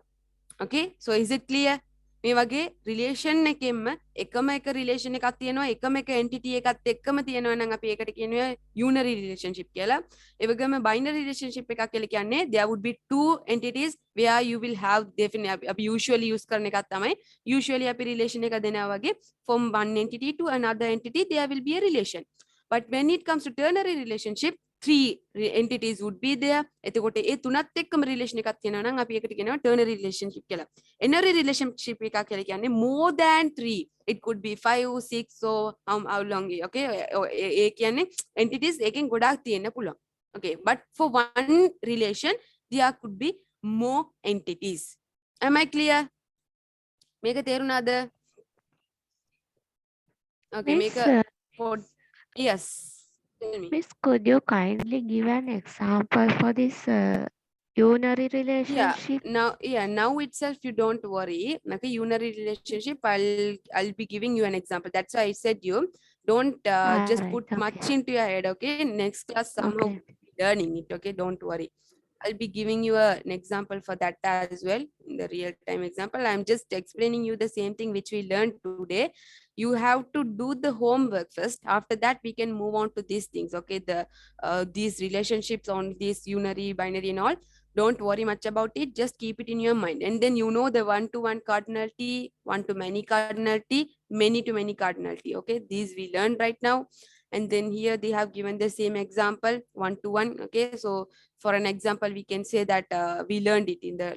Okay, so is it clear? මේ වගේ relation එකෙන්ම එකම එක relation එකක් තියෙනවා, එකම එක entity එකත් එක්කම තියෙනවා නම් අපි ඒකට කියනවා unary relationship කියලා. ඒ වගේම binary relationship එකක් කියලා කියන්නේ there would be two entities where you will have definitely අපි usually use කරන එකක් තමයි, usually අපි relation එක දෙනවා වගේ from one entity to another entity there will be a relation. But when it comes to ternary relationship, three entities would be there. එතකොට ඒ තුනත් එක්කම relation එකක් තියෙනවා නම් අපි ඒකට කියනවා ternary relationship කියලා. n-ary relationship එකක් කියලා කියන්නේ more than three. It could be 5, 6, so how long. Okay, ඒ කියන්නේ entities එකෙන් ගොඩාක් තියෙන්න පුළුවන්. Okay, but for one relation there could be more entities. Am I clear? මේක තේරුණාද? Okay, Miss, මේක for yes. Tell me. Miss, could you kindly give an example for this unary Yeah, relationship? now itself you don't worry. Okay, unary relationship, I'll be giving you an example. That's why I said you Don't All just right. put Okay. much into your head. Okay, next class somehow Okay. learning it. Okay, don't worry. I'll be giving you an example for that as well, in the real time example. I'm just explaining you the same thing which we learned today. You have to do the homework first. After that, we can move on to these things. Okay, these relationships on this unary, binary, and all. Don't worry much about it. Just keep it in your mind, and then you know the one-to-one cardinality, one-to-many cardinality, many-to-many cardinality. Okay, these we learned right now. And then here they have given the same example, one-to-one. Okay, so for an example, we can say that we learned it in the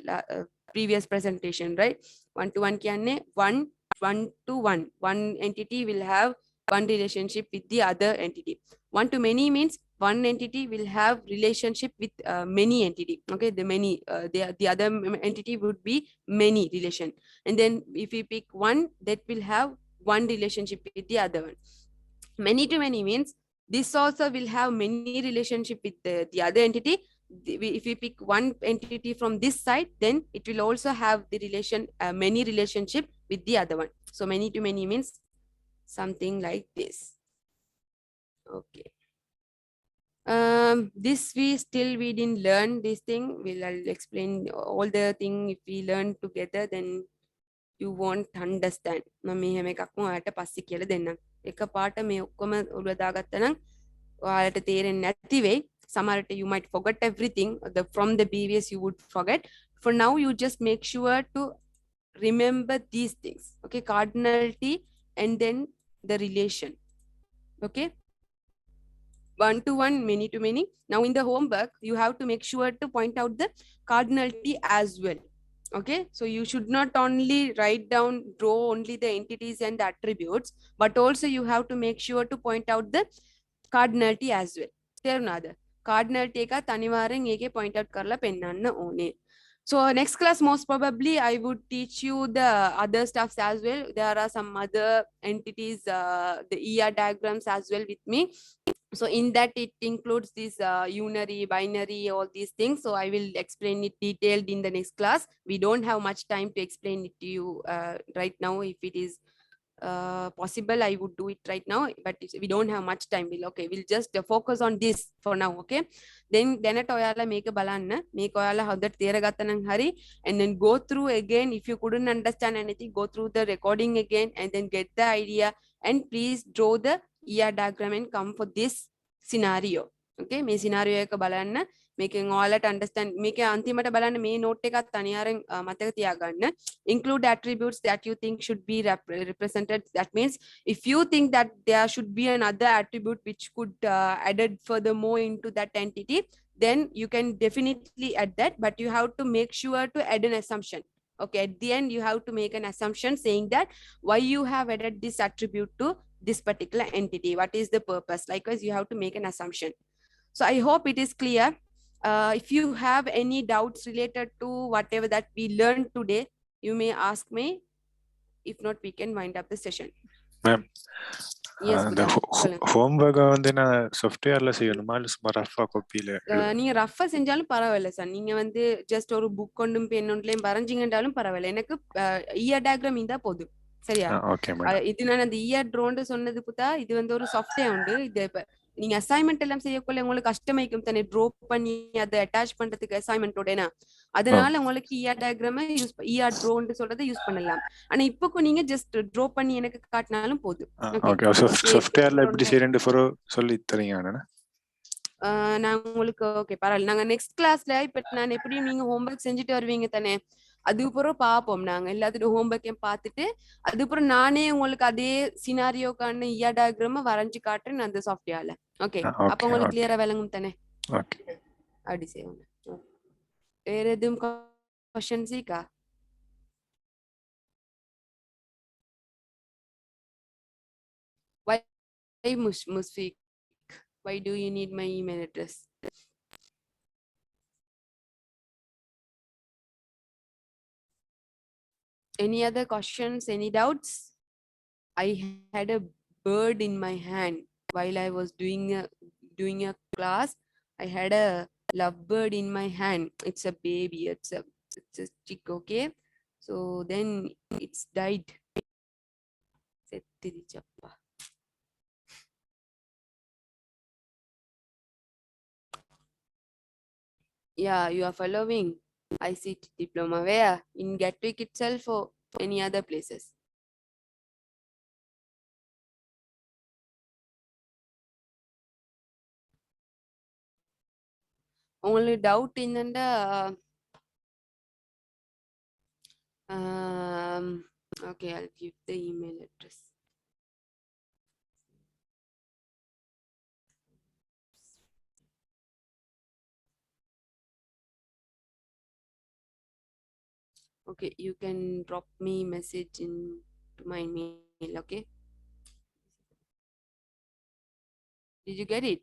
previous presentation, right? One-to-one kyanne one-to-one. One entity will have one relationship with the other entity. One-to-many means one entity will have relationship with many entity. Okay, the other entity would be many relation. And then if we pick one, that will have one relationship with the other one. Many to many means this also will have many relationship with the other entity. If we pick one entity from this side, then it will also have the relation many relationship with the other one. So many to many means something like this. Okay. This we didn't learn this thing. I'll explain all the thing. If we learn together, then you won't understand. මම මෙහෙම එකක් ඔයාලට පස්සේ කියලා දෙන්නම්. එකපාරට මේ ඔක්කොම ඔළුව දාගත්තා නම් ඔයාලට තේරෙන්නේ නැති වෙයි. Samarat, you might forget everything. From the previous you would forget. For now, you just make sure to remember these things. Okay, cardinality and then the relation. Okay, one to one, many to many. Now in the homework, you have to make sure to point out the cardinality as well. Okay, so you should not only write down, draw only the entities and the attributes, but also you have to make sure to point out the cardinality as well. තේරුණාද? cardinality එක අනිවාර්යෙන් ඒකේ point out කරලා පෙන්නන්න ඕනේ. So next class, most probably I would teach you the other stuffs as well. There are some other entities, the ER diagrams as well with me. So in that it includes this unary, binary, all these things. So I will explain it detailed in the next class. We don't have much time to explain it to you right now. If it is possible, I would do it right now, but we don't have much time. We'll just focus on this for now. Okay, then දැනට ඔයාලා මේක බලන්න. මේක ඔයාලා හොඳට තේරගත්තා නම් හරි. And then go through again. If you couldn't understand anything, go through the recording again and then get the idea. And please draw the ER diagram and come for this scenario. Okay, මේ scenario එක බලන්න. මේකෙන් ඔයාලට understand. මේකේ අන්තිමට බලන්න මේ note එකත් අනිවාර්යෙන් මතක තියාගන්න. Include attributes that you think should be represented. That means if you think that there should be another attribute which could added furthermore into that entity, then you can definitely add that, but you have to make sure to add an assumption. Okay, at the end you have to make an assumption saying that why you have added this attribute to this particular entity, what is the purpose. Likewise, you have to make an assumption. So I hope it is clear. If you have any doubts related to whatever that we learned today, you may ask me. If not, we can wind up the session. Ma'am, Yes, the Buddha. homework வந்து நான் softwareல செய்யணுமா இல்ல சும்மா Rafah காப்பியில நீங்க Rafah செஞ்சாலும் பரவாயில்ல sir. நீங்க வந்து ஜஸ்ட் ஒரு புக் கொண்டும் பென் ஒன்றுலயும் வரைஞ்சிங்கன்றாலும் பரவாயில்ல. எனக்கு இயர் டயக்ராம் இருந்தா போதும். சரியா? Okay madam. இது நான் அந்த இயர் ட்ரோன்னு சொன்னது புத்தா, இது வந்து ஒரு சாஃப்ட்வேர் உண்டு. இது இப்ப நீங்க அசைன்மெண்ட் எல்லாம் செய்யக்குள்ள உங்களுக்கு கஷ்டமாய்க்கும் தானே, ட்ரோ பண்ணி அதை அட்டாச் பண்றதுக்கு அசைன்மெண்டோடனா. அதனால உங்களுக்கு இயர் டயக்ராம் யூஸ் இயர் ட்ரோன்னு சொல்றதை யூஸ் பண்ணலாம். ஆனா இப்போக்கும் நீங்க ஜஸ்ட் ட்ரோ பண்ணி எனக்கு காட்டினாலும் போதும். ஓகே, சாஃப்ட்வேர்ல எப்படி செய்யறேன்னு சொல்லி தரீங்க? நான் உங்களுக்கு ஓகே பரவாயில்ல. நாங்க நெக்ஸ்ட் கிளாஸ்ல இப்ப நான் எப்படியும் நீங்க ஹோம்ஒர்க் செஞ்சுட்டு வருவீங்க தானே, அதுக்கப்புறம் பார்ப்போம். நாங்க எல்லாத்துக்கும் ஹோம்ஒர்க்கையும் பார்த்துட்டு அதுக்கப்புறம் நானே உங்களுக்கு அதே சினாரியோக்கான இயர் டயக்ராம வரைஞ்சு காட்டுறேன் அந்த சாஃப்ட்வேர்ல. ஓகே, அப்ப உங்களுக்கு கிளியரா விளங்கும் தானே? ஓகே, அப்படி செய்வோம். வேற எதுவும் क्वेश्चंस இருக்கா? Why Musfiq? Why do you need my email address? Any other questions? Any doubts? I had a bird in my hand while I was doing a class. I had a lovebird in my hand. It's a baby. It's a chick. Okay, so then it's died. செத்துருச்சப்பா. Yeah, you are following ICT diploma. Where? In Gatwick itself or any other places? Only doubt in the um okay, I'll give the email address. Okay, you can drop me message in to my mail, okay? Did you get it?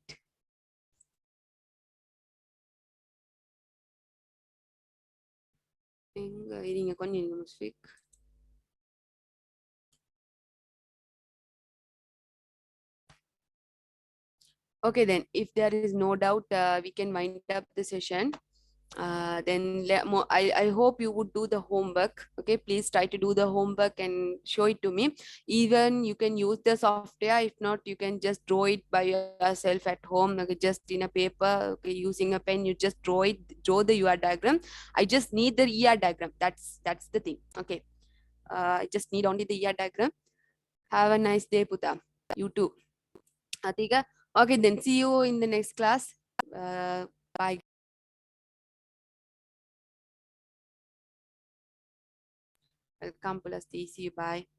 Ini kon ini musik. Okay, then if there is no doubt, we can wind up the session. I hope you would do the homework. Okay, please try to do the homework and show it to me. Even you can use the software. If not, you can just draw it by yourself at home, okay, just in a paper. Okay, using a pen, you just draw the UR diagram. I just need the ER diagram. That's the thing. Okay, I just need only the ER diagram. Have a nice day, Puta. You too. Atika. Okay, then see you in the next class. Bye, guys. Welcome, Pulasti. See you. Bye.